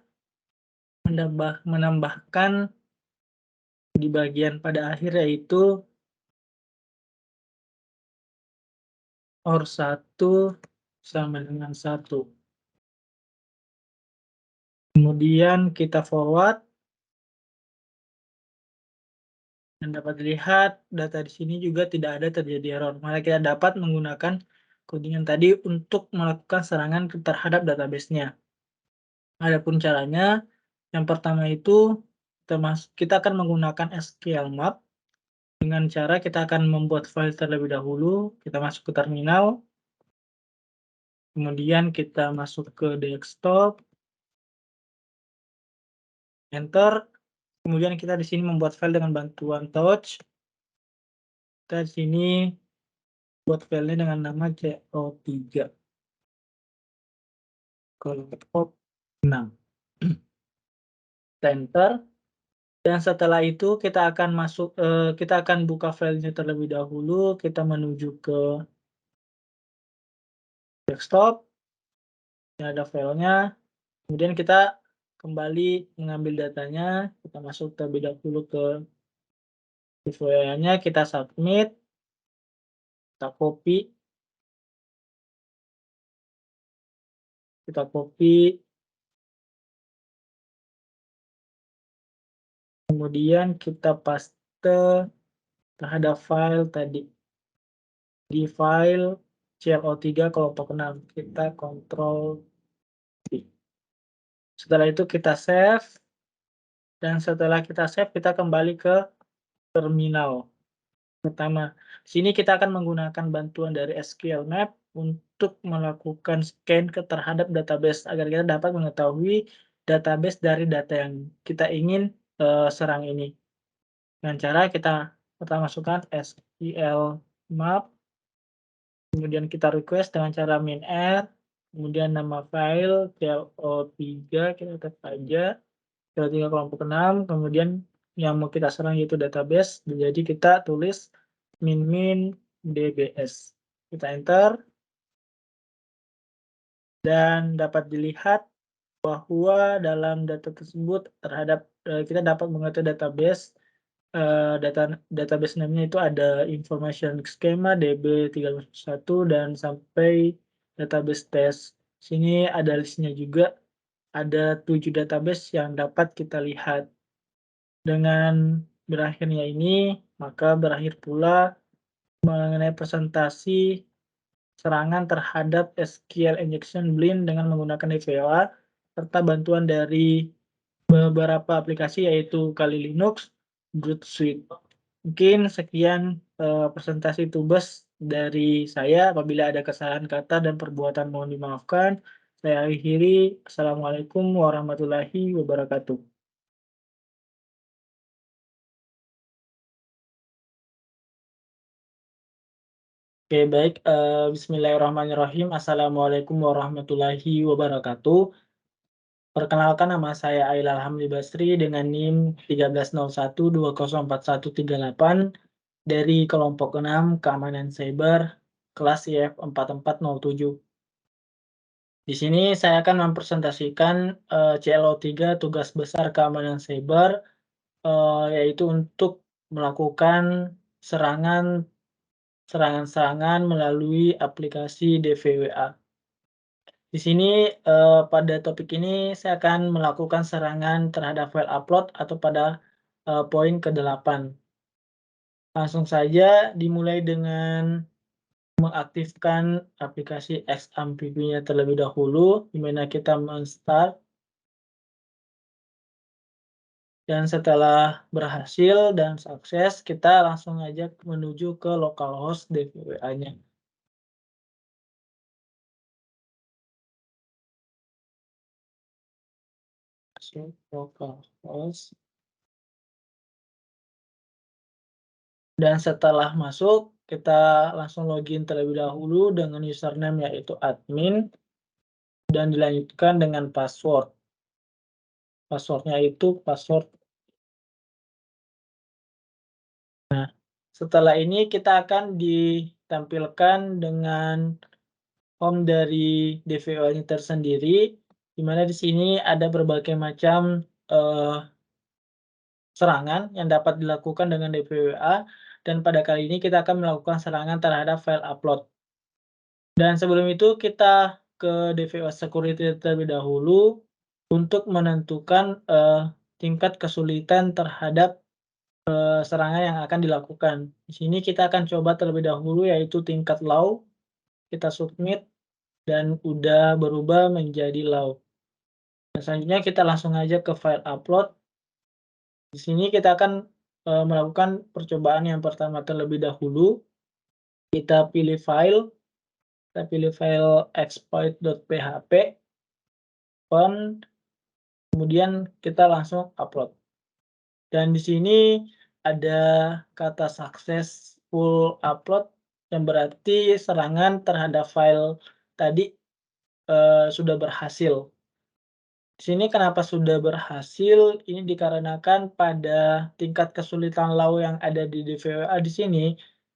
Speaker 5: menambahkan di bagian pada akhir, yaitu OR 1 sama dengan 1. Kemudian kita forward. Dan dapat dilihat data di sini juga tidak ada terjadi error. Maka kita dapat menggunakan codingan tadi untuk melakukan serangan terhadap database-nya. Adapun caranya, yang pertama itu kita akan menggunakan SQL map dengan cara kita akan membuat file terlebih dahulu. Kita masuk ke terminal, kemudian kita masuk ke desktop, enter. Kemudian kita di sini membuat file dengan bantuan touch. Kita di sini buat filenya dengan nama CO3. Kelompok 6. Enter. Dan setelah itu kita akan kita akan buka filenya terlebih dahulu. Kita menuju ke desktop. Ini ada filenya. Kemudian kita kembali mengambil datanya. Kita masuk terlebih dahulu ke filenya. Kita submit. Kita copy. Kita copy. Kemudian kita paste terhadap file tadi. Di file CLO3 kelompok 6. Kita Ctrl V. Setelah itu kita save. Dan setelah kita save, kita kembali ke terminal. Pertama, di sini kita akan menggunakan bantuan dari SQL Map untuk melakukan scan terhadap database agar kita dapat mengetahui database dari data yang kita ingin serang ini. Dengan cara kita pertama masukkan SQL Map, kemudian kita request dengan cara min-r, kemudian nama file CLO3 kita type aja, CLO3 kelompok 6, kemudian yang mau kita serang yaitu database, jadi kita tulis min-min dbs. Kita enter, Dan dapat dilihat bahwa dalam data tersebut kita dapat mengatur database. Database name-nya itu ada information schema DB301 dan sampai database test. Sini ada listnya juga. Ada 7 database yang dapat kita lihat. Dengan berakhirnya ini, maka berakhir pula mengenai presentasi serangan terhadap SQL injection Blend dengan menggunakan DVOA serta bantuan dari beberapa aplikasi yaitu Kali Linux, Brute Suite. Mungkin sekian presentasi Tubes dari saya. Apabila ada kesalahan kata dan perbuatan mohon dimaafkan. Saya akhiri. Assalamualaikum warahmatullahi wabarakatuh. Oke, baik. Bismillahirrahmanirrahim. Assalamualaikum warahmatullahi wabarakatuh. Perkenalkan, nama saya Ailal Hamdi Basri dengan NIM 1301204138 dari kelompok 6 Keamanan Cyber kelas IF 4407. Di sini saya akan mempresentasikan CLO3 tugas besar keamanan cyber, yaitu untuk melakukan serangan melalui aplikasi DVWA. Di sini pada topik ini saya akan melakukan serangan terhadap file upload atau pada poin ke-8. Langsung saja dimulai dengan mengaktifkan aplikasi XAMPP-nya terlebih dahulu, di mana kita men-start. Dan setelah berhasil dan sukses, kita langsung aja menuju ke localhost DVWA-nya. Masuk localhost. Dan setelah masuk, kita langsung login terlebih dahulu dengan username yaitu admin. Dan dilanjutkan dengan password. Passwordnya itu password. Nah, setelah ini kita akan ditampilkan dengan home dari DVWA-nya tersendiri, di mana di sini ada berbagai macam serangan yang dapat dilakukan dengan DVWA, dan pada kali ini kita akan melakukan serangan terhadap file upload. Dan sebelum itu kita ke DVWA Security terlebih dahulu untuk menentukan tingkat kesulitan terhadap serangan yang akan dilakukan. Di sini kita akan coba terlebih dahulu yaitu tingkat low. Kita submit dan udah berubah menjadi low. Dan selanjutnya kita langsung aja ke file upload. Di sini kita akan melakukan percobaan yang pertama terlebih dahulu. Kita pilih file. Kita pilih file exploit.php. Open. Kemudian kita langsung upload. Dan di sini ada kata successful upload yang berarti serangan terhadap file tadi sudah berhasil. Di sini kenapa sudah berhasil? Ini dikarenakan pada tingkat kesulitan low yang ada di DVWA di sini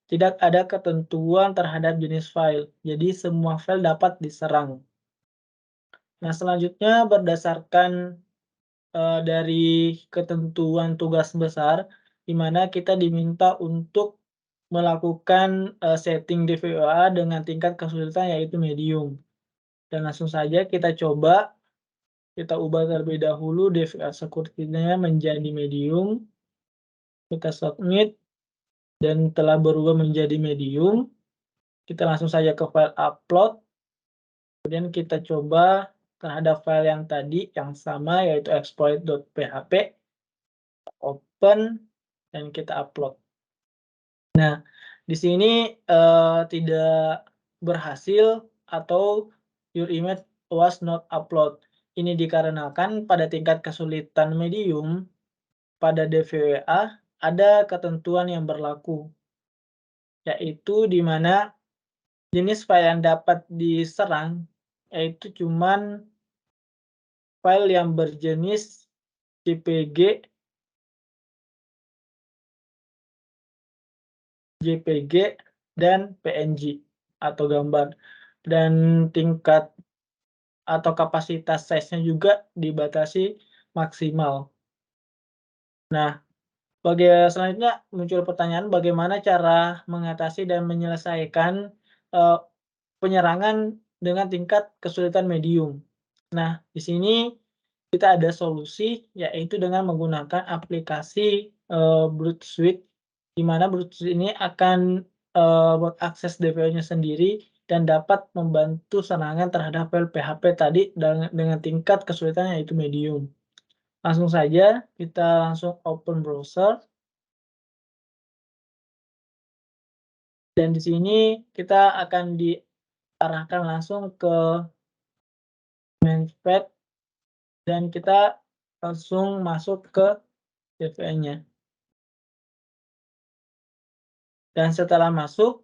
Speaker 5: tidak ada ketentuan terhadap jenis file. Jadi semua file dapat diserang. Nah, selanjutnya berdasarkan dari ketentuan tugas besar, di mana kita diminta untuk melakukan setting DVOA dengan tingkat kesulitan yaitu medium. Dan langsung saja kita coba, kita ubah terlebih dahulu DVOA security-nya menjadi medium. Kita submit, dan telah berubah menjadi medium. Kita langsung saja ke file upload. Kemudian kita coba terhadap file yang tadi, yang sama yaitu exploit.php. Open, dan kita upload. Nah, di sini tidak berhasil atau your image was not upload. Ini dikarenakan pada tingkat kesulitan medium pada DVWA ada ketentuan yang berlaku, yaitu di mana jenis file yang dapat diserang yaitu cuman file yang berjenis JPG, dan PNG atau gambar. Dan tingkat atau kapasitas size-nya juga dibatasi maksimal. Nah, selanjutnya muncul pertanyaan bagaimana cara mengatasi dan menyelesaikan penyerangan dengan tingkat kesulitan medium. Nah, di sini kita ada solusi yaitu dengan menggunakan aplikasi Brute Suite, di mana Brute Suite ini akan mengakses DPO-nya sendiri dan dapat membantu serangan terhadap file PHP tadi dengan tingkat kesulitan yaitu medium. Langsung saja kita langsung open browser. Dan di sini kita akan diarahkan langsung ke Managepad dan kita langsung masuk ke DVE-nya. Dan setelah masuk,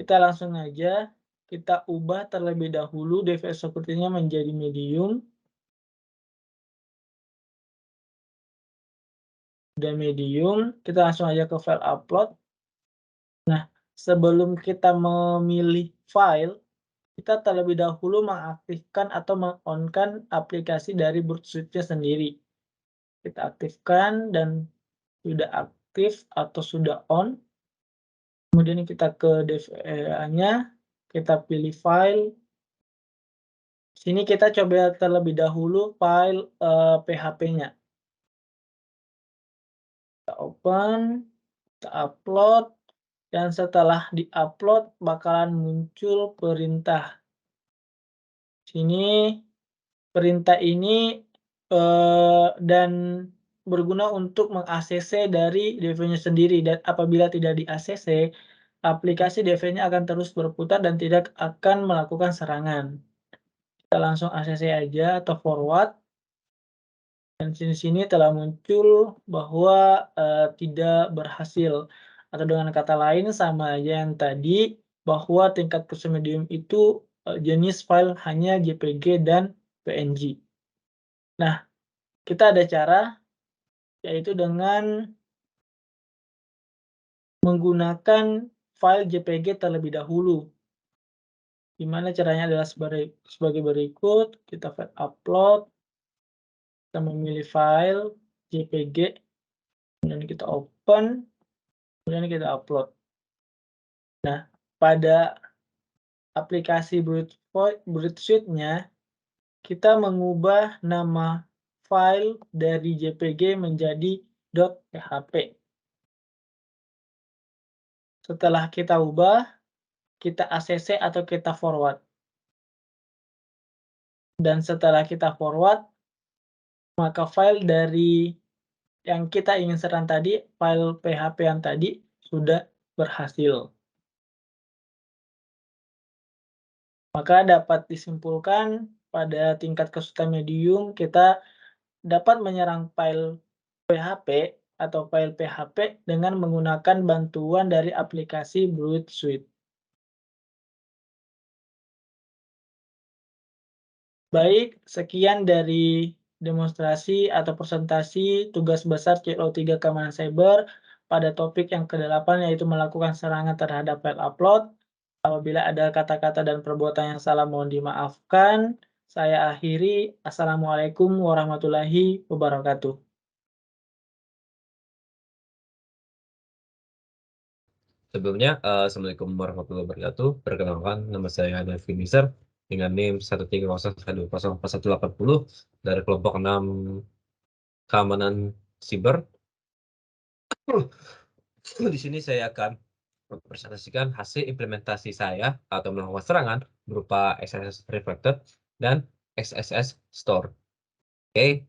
Speaker 5: kita langsung aja kita ubah terlebih dahulu DVE sepertinya menjadi medium. Dan medium, kita langsung aja ke file upload. Nah, sebelum kita memilih file, kita terlebih dahulu mengaktifkan atau meng-on-kan aplikasi dari Brute Suite-nya sendiri. Kita aktifkan dan sudah aktif atau sudah on. Kemudian kita ke DVE-nya, kita pilih file. Sini kita coba terlebih dahulu file PHP-nya. Kita open, kita upload, dan setelah di-upload bakalan muncul perintah. Sini perintah ini dan berguna untuk meng-ACC dari DV-nya sendiri, dan apabila tidak di-ACC, aplikasi DV-nya akan terus berputar dan tidak akan melakukan serangan. Kita langsung ACC aja atau forward. Dan sini telah muncul bahwa tidak berhasil. Atau dengan kata lain sama aja yang tadi, bahwa tingkat kesulitan medium itu jenis file hanya JPG dan PNG. Nah, kita ada cara, yaitu dengan menggunakan file JPG terlebih dahulu. Gimana caranya adalah sebagai berikut, kita file upload, kita memilih file JPG, kemudian kita open, kemudian kita upload. Nah, pada aplikasi Brute Suite-nya, kita mengubah nama file dari JPG menjadi .php. Setelah kita ubah, kita ACC atau kita forward. Dan setelah kita forward, maka file dari yang kita ingin serang tadi, file PHP yang tadi, sudah berhasil. Maka dapat disimpulkan pada tingkat kesulitan medium, kita dapat menyerang file PHP atau file PHP dengan menggunakan bantuan dari aplikasi Brute Suite. Baik, sekian dari demonstrasi atau presentasi tugas besar CLO3 Keamanan Cyber pada topik yang ke-8 yaitu melakukan serangan terhadap file upload. Apabila ada kata-kata dan perbuatan yang salah mohon dimaafkan. Saya akhiri. Assalamualaikum warahmatullahi wabarakatuh.
Speaker 6: Sebelumnya, Assalamualaikum warahmatullahi wabarakatuh. Perkenalkan, nama saya Devin Miser dengan NIM 130124180 dari kelompok 6 Keamanan Siber. Di sini saya akan mempresentasikan hasil implementasi saya atau melakukan serangan berupa XSS Reflected dan XSS Store. Oke,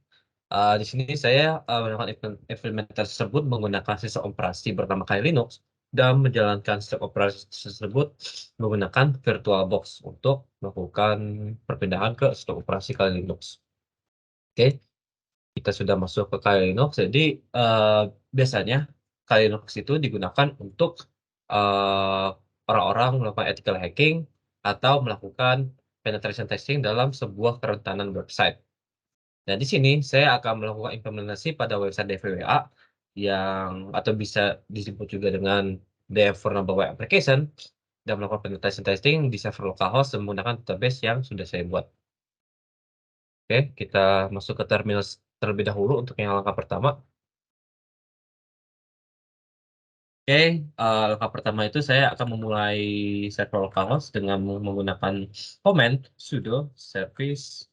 Speaker 6: di sini saya melakukan implementasi tersebut menggunakan sistem operasi bernama Kali Linux dan menjalankan sistem operasi tersebut menggunakan VirtualBox untuk melakukan perpindahan ke sistem operasi Kali Linux. Oke, kita sudah masuk ke Kali Linux. Jadi biasanya Kali Linux itu digunakan untuk orang-orang melakukan ethical hacking atau melakukan penetration testing dalam sebuah kerentanan website. Nah, di sini saya akan melakukan implementasi pada website DVWA yang atau bisa disebut juga dengan Dev Vulnerable Web Application dan melakukan penetration testing di server localhost menggunakan database yang sudah saya buat. Oke, kita masuk ke terminal terlebih dahulu untuk yang langkah pertama. Oke, langkah pertama itu saya akan memulai server localhost dengan menggunakan command sudo service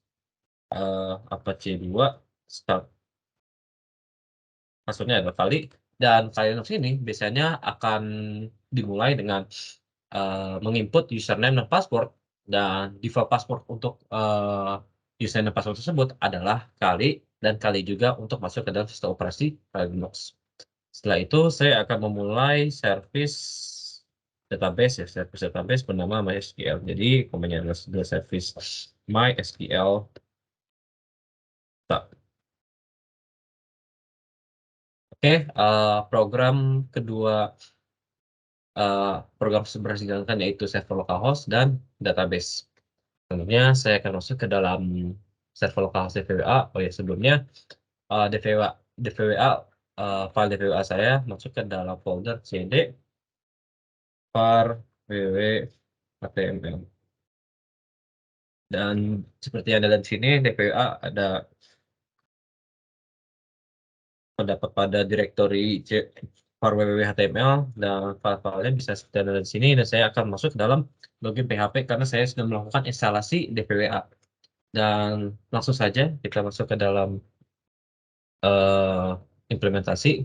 Speaker 6: apache 2 start. Passwordnya adalah kali, dan kali Linux ini biasanya akan dimulai dengan menginput username dan password, dan default password untuk username dan password tersebut adalah kali, dan kali juga untuk masuk ke dalam sistem operasi Linux. Setelah itu saya akan memulai service database ya, service database bernama MySQL. Jadi komennya adalah service MySQL. Oke, program kedua, program berhasil dijalankan yaitu server localhost dan database. Selanjutnya saya akan masuk ke dalam server localhost DVWA. Oh ya, sebelumnya DVWA, file DVWA saya masuk ke dalam folder cd var www html. Dan seperti yang ada di sini, DVWA terdapat pada direktori var www html, dan file-filenya bisa seperti yang ada di sini, dan saya akan masuk ke dalam login PHP karena saya sudah melakukan instalasi DVWA. Dan langsung saja kita masuk ke dalam implementasi.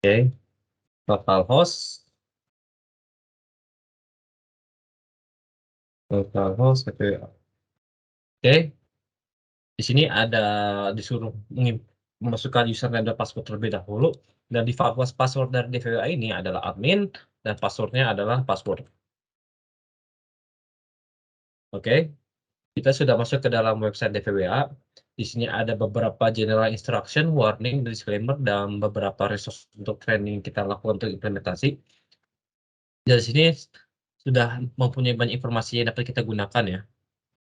Speaker 6: Oke, localhost DVWA. Oke, di sini ada disuruh memasukkan username dan password terlebih dahulu, dan default password dari DVWA ini adalah admin, dan passwordnya adalah password. Oke, kita sudah masuk ke dalam website DVWA. Di sini ada beberapa general instruction, warning, disclaimer, dan beberapa resource untuk training kita lakukan untuk implementasi. Dari sini sudah mempunyai banyak informasi yang dapat kita gunakan ya.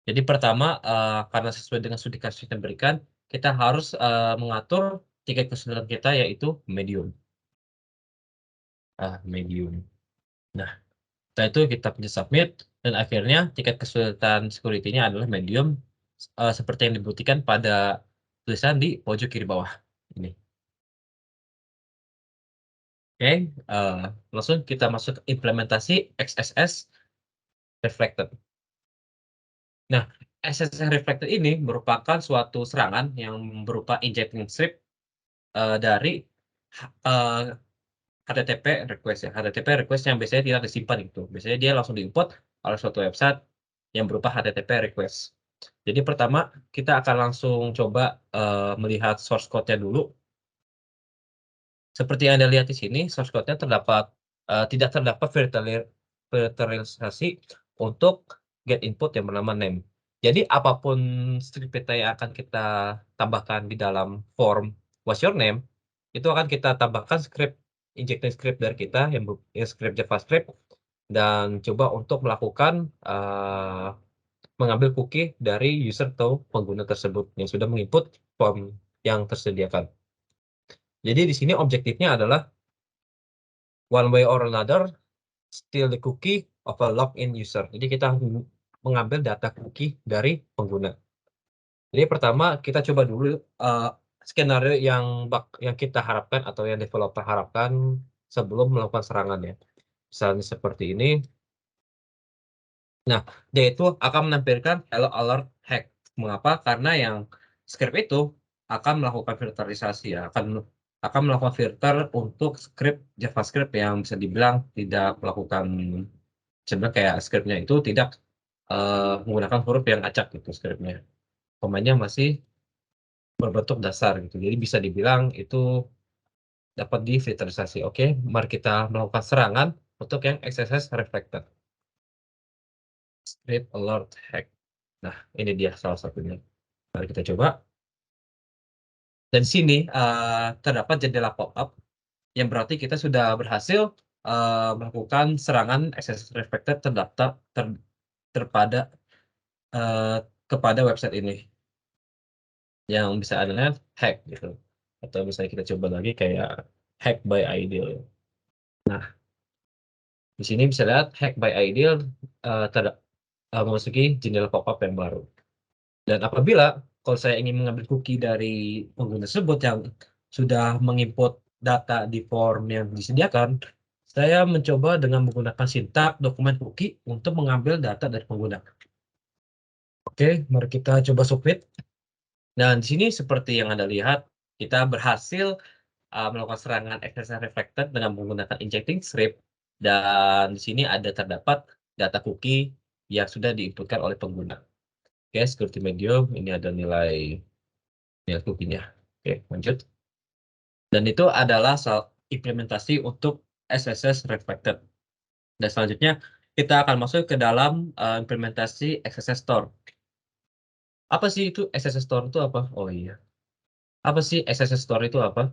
Speaker 6: Jadi pertama, karena sesuai dengan studi-kasus yang diberikan, kita harus mengatur tingkat kesulitan kita, yaitu medium. Medium. Nah, setelah itu kita pilih submit, dan akhirnya tingkat kesulitan security-nya adalah medium, seperti yang dibuktikan pada tulisan di pojok kiri bawah ini. Oke, langsung kita masuk ke implementasi XSS Reflected. Nah, XSS Reflected ini merupakan suatu serangan yang berupa injecting script dari HTTP request ya. HTTP request yang biasanya tidak disimpan itu. Biasanya dia langsung diimport oleh suatu website yang berupa HTTP request. Jadi pertama kita akan langsung coba melihat source code-nya dulu. Seperti yang Anda lihat di sini, source code-nya tidak terdapat filterisasi untuk get input yang bernama name. Jadi apapun script yang akan kita tambahkan di dalam form what's your name, itu akan kita tambahkan injecting script dari kita yang script JavaScript, dan coba untuk melakukan mengambil cookie dari user atau pengguna tersebut yang sudah menginput form yang tersediakan. Jadi di sini objektifnya adalah one way or another steal the cookie of a login user. Jadi kita mengambil data cookie dari pengguna. Jadi pertama kita coba dulu skenario yang kita harapkan atau yang developer harapkan sebelum melakukan serangan ya. Misalnya seperti ini. Nah, dia itu akan menampilkan hello alert hack. Mengapa? Karena yang script itu akan melakukan filterisasi ya, akan melakukan filter untuk script JavaScript yang bisa dibilang tidak melakukan, sebenarnya kayak scriptnya itu tidak menggunakan huruf yang acak gitu scriptnya. Komennya masih berbentuk dasar gitu. Jadi bisa dibilang itu dapat difilterisasi. Oke, mari kita melakukan serangan untuk yang XSS Reflected. Script alert hack. Nah, ini dia salah satunya. Mari kita coba. Dan di sini terdapat jendela pop-up yang berarti kita sudah berhasil melakukan serangan XSS Reflected kepada website ini. Yang bisa Anda lihat hack gitu. Atau misalnya kita coba lagi kayak hack by Ideal. Nah, di sini bisa lihat hack by Ideal memasuki jendela pop-up yang baru. Dan apabila kalau saya ingin mengambil cookie dari pengguna tersebut yang sudah menginput data di form yang disediakan, saya mencoba dengan menggunakan sintak dokumen cookie untuk mengambil data dari pengguna. Oke, mari kita coba submit. Dan di sini seperti yang Anda lihat, kita berhasil melakukan serangan XSS reflected dengan menggunakan injecting script, dan di sini terdapat data cookie yang sudah diinputkan oleh pengguna. Oke, security medium, ini ada nilai cookie-nya. Oke, lanjut. Dan itu adalah implementasi untuk XSS reflected. Dan selanjutnya kita akan masuk ke dalam implementasi XSS store. Apa sih itu XSS store itu apa? Oh iya. Apa sih XSS store itu apa?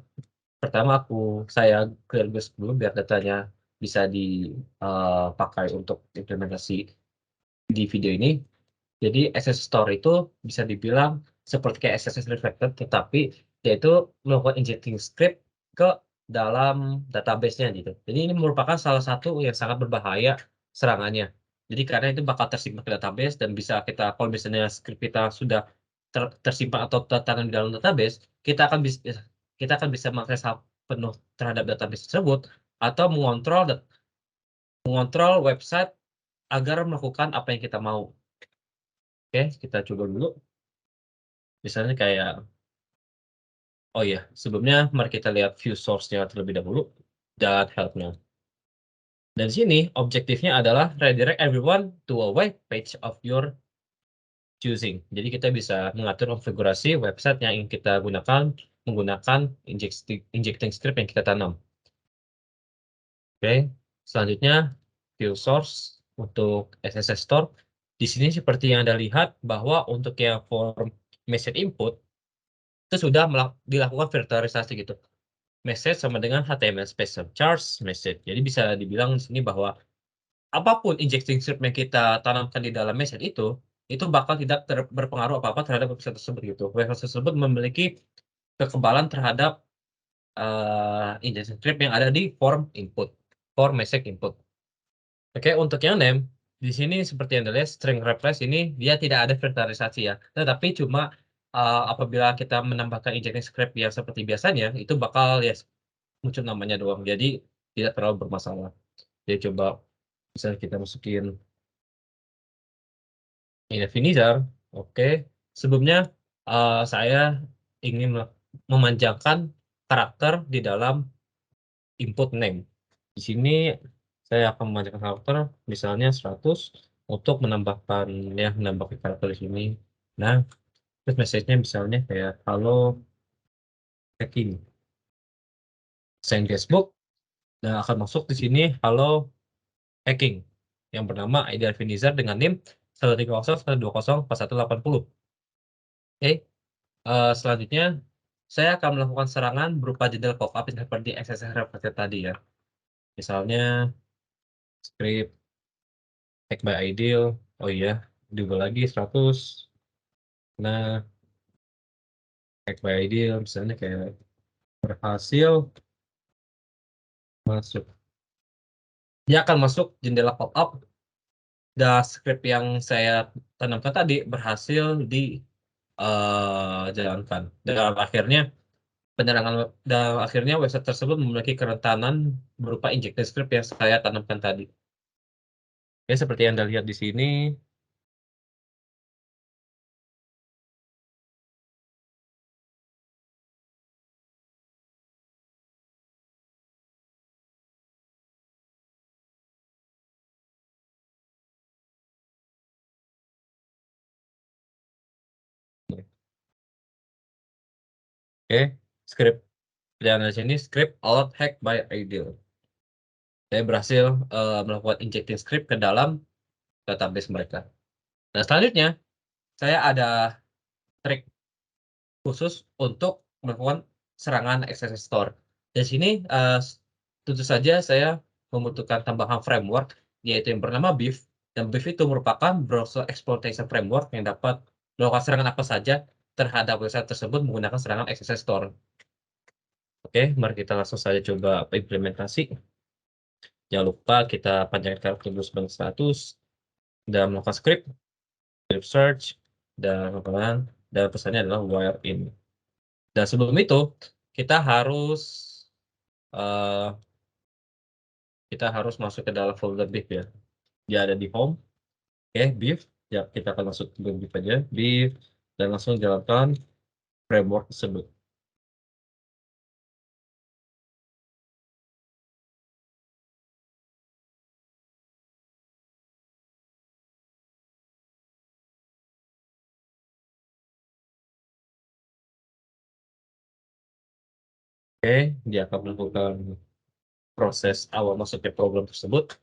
Speaker 6: Pertama saya clear dulu biar datanya bisa dipakai untuk implementasi di video ini. Jadi XSS store itu bisa dibilang seperti kayak XSS reflected, tetapi yaitu melakukan injecting script ke dalam database-nya gitu. Jadi ini merupakan salah satu yang sangat berbahaya serangannya. Jadi karena itu bakal tersimpan ke database dan bisa kalau misalnya script kita sudah tersimpan atau tertanam di dalam database, kita akan bisa mengakses penuh terhadap database tersebut atau mengontrol website agar melakukan apa yang kita mau. Oke, kita coba dulu. Misalnya kayak, oh iya, sebelumnya mari kita lihat view source-nya terlebih dahulu dan help-nya. Dan di sini objektifnya adalah redirect everyone to a web page of your choosing. Jadi kita bisa mengatur konfigurasi website yang ingin kita gunakan menggunakan injecting script yang kita tanam. Oke, selanjutnya view source untuk XSS store. Di sini seperti yang Anda lihat bahwa untuk yang form message input itu sudah dilakukan filterisasi gitu. Message sama dengan HTML space subcharge message. Jadi bisa dibilang di sini bahwa apapun injecting script yang kita tanamkan di dalam message itu bakal tidak berpengaruh apa-apa terhadap website tersebut gitu. Website tersebut memiliki kekebalan terhadap injecting script yang ada di form message input. Oke, untuk yang name di sini seperti yang dilihat string replace ini dia tidak ada filterisasi ya, tetapi cuma apabila kita menambahkan injecting script yang seperti biasanya itu bakal ya muncul namanya doang, jadi tidak terlalu bermasalah. Jadi coba misalnya kita masukin ini Finizar. Oke, sebelumnya saya ingin memanjangkan karakter di dalam input name. Di sini saya akan memanjangkan karakter misalnya 100 untuk menambahkan karakter di sini. Nah, terus message-nya misalnya kayak halo hacking send Facebook, dan akan masuk di sini halo hacking yang bernama ID Alvinizar dengan NIM 130.120.4180. Oke, selanjutnya saya akan melakukan serangan berupa jendela pop-up seperti XSS reflected tadi ya. Misalnya script hack by ideal. Oh iya, diubah lagi 100. Nah, hack by ideal misalnya kayak berhasil masuk. Dia akan masuk jendela pop-up dan script yang saya tanamkan tadi berhasil dijalankan. Dan akhirnya website tersebut memiliki kerentanan berupa injected script yang saya tanamkan tadi. Ya, seperti yang Anda lihat di sini. Oke, script yang di sini script alt hack by ideal. Saya berhasil melakukan injecting script ke dalam database mereka. Nah, selanjutnya saya ada trik khusus untuk melakukan serangan XSS store. Di sini tentu saja saya membutuhkan tambahan framework yaitu yang bernama Beef, dan Beef itu merupakan browser exploitation framework yang dapat melakukan serangan apa saja terhadap website tersebut menggunakan serangan XSS store. Oke, mari kita langsung saja coba implementasi. Jangan lupa kita panjangkan karakter dulu sebagai status. dan melakukan script search, dan pesannya adalah wire in. Dan sebelum itu kita harus masuk ke dalam folder Beef ya. Dia ada di home. Oke, Beef. Ya, kita akan masuk ke Beef aja, Beef, dan langsung jalankan framework tersebut. Oke, dia akan melakukan proses awal masuknya program tersebut.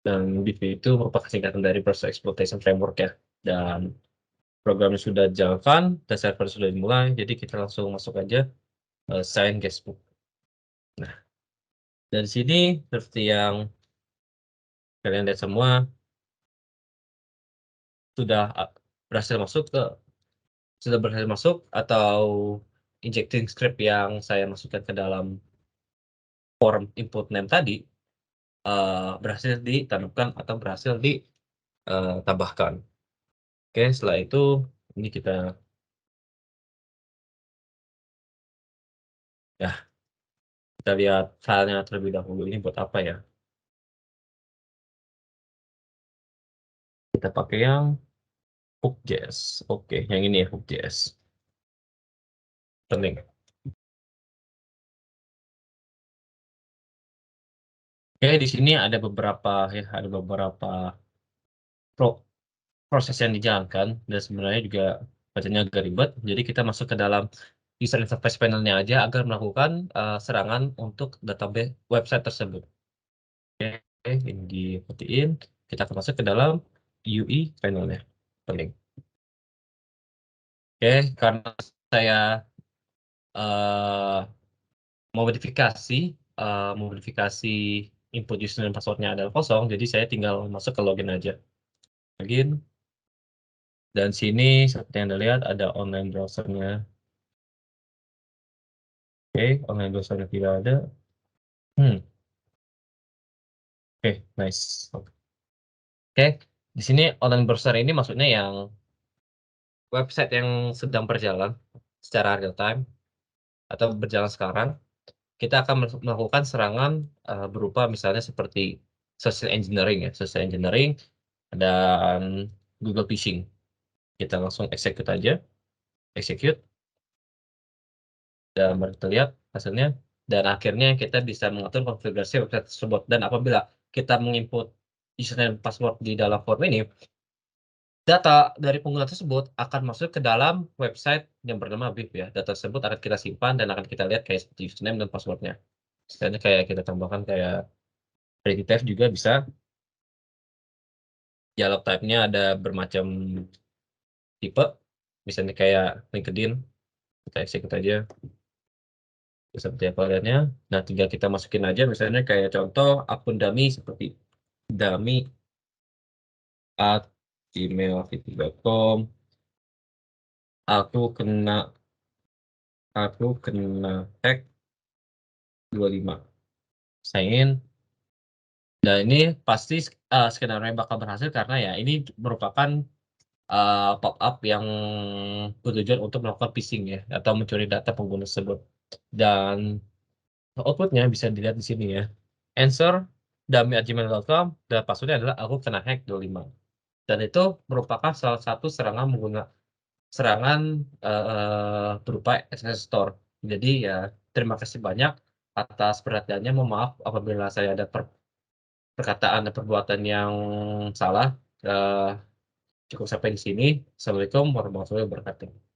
Speaker 6: Dan BIF itu merupakan singkatan dari Process Exploitation Framework ya. Dan programnya sudah dijalankan, dan server sudah dimulai, jadi kita langsung masuk aja sign guestbook. Nah, dari sini seperti yang kalian lihat semua, sudah berhasil masuk atau injecting script yang saya masukkan ke dalam form input name tadi berhasil ditanamkan atau berhasil ditambahkan. Oke, setelah itu ini kita lihat filenya terlebih dahulu. Ini buat apa ya? Kita pakai yang Hook.js. Oke, yang ini ya, Hook.js. Penting. Oke, di sini ada beberapa proses yang dijalankan, dan sebenarnya juga bacanya agak ribet. Jadi kita masuk ke dalam user interface panelnya aja agar melakukan serangan untuk database website tersebut. Oke, ini dimatiin. Kita akan masuk ke dalam UI panelnya. Penting. Oke, karena saya modifikasi input user dan passwordnya adalah kosong, jadi saya tinggal masuk ke login aja. Login. Dan sini seperti yang Anda lihat ada online browsernya. Oke, online browsernya tidak ada. Oke, nice. Oke, di sini online browser ini maksudnya yang website yang sedang berjalan secara real time atau berjalan sekarang. Kita akan melakukan serangan berupa misalnya seperti social engineering ya, dan Google phishing. Kita langsung execute aja, dan baru kita lihat hasilnya, dan akhirnya kita bisa mengatur konfigurasi website tersebut. Dan apabila kita menginput username dan password di dalam form ini, data dari pengguna tersebut akan masuk ke dalam website yang bernama Beef ya. Data tersebut akan kita simpan dan akan kita lihat kayak seperti username dan passwordnya. Misalnya kayak kita tambahkan kayak ready type juga bisa. Dialog type-nya ada bermacam tipe, misalnya kayak LinkedIn, kita execute aja seperti apa lihatnya. Nah, tinggal kita masukin aja misalnya kayak contoh akun dummy seperti dummy@gmail.com. aku kena hack 25, sign in. Dan ini pasti skenario bakal berhasil karena ya ini merupakan pop-up yang bertujuan untuk melakukan phishing ya, atau mencuri data pengguna tersebut. Dan outputnya bisa dilihat di sini ya. Answer dummy@gmail.com, dan passwordnya adalah aku kena hack 25. Dan itu merupakan salah satu serangan berupa SSL store. Jadi ya terima kasih banyak atas perhatiannya. Mohon maaf apabila saya ada perkataan dan perbuatan yang salah. Cukup sampai di sini. Assalamualaikum warahmatullahi wabarakatuh.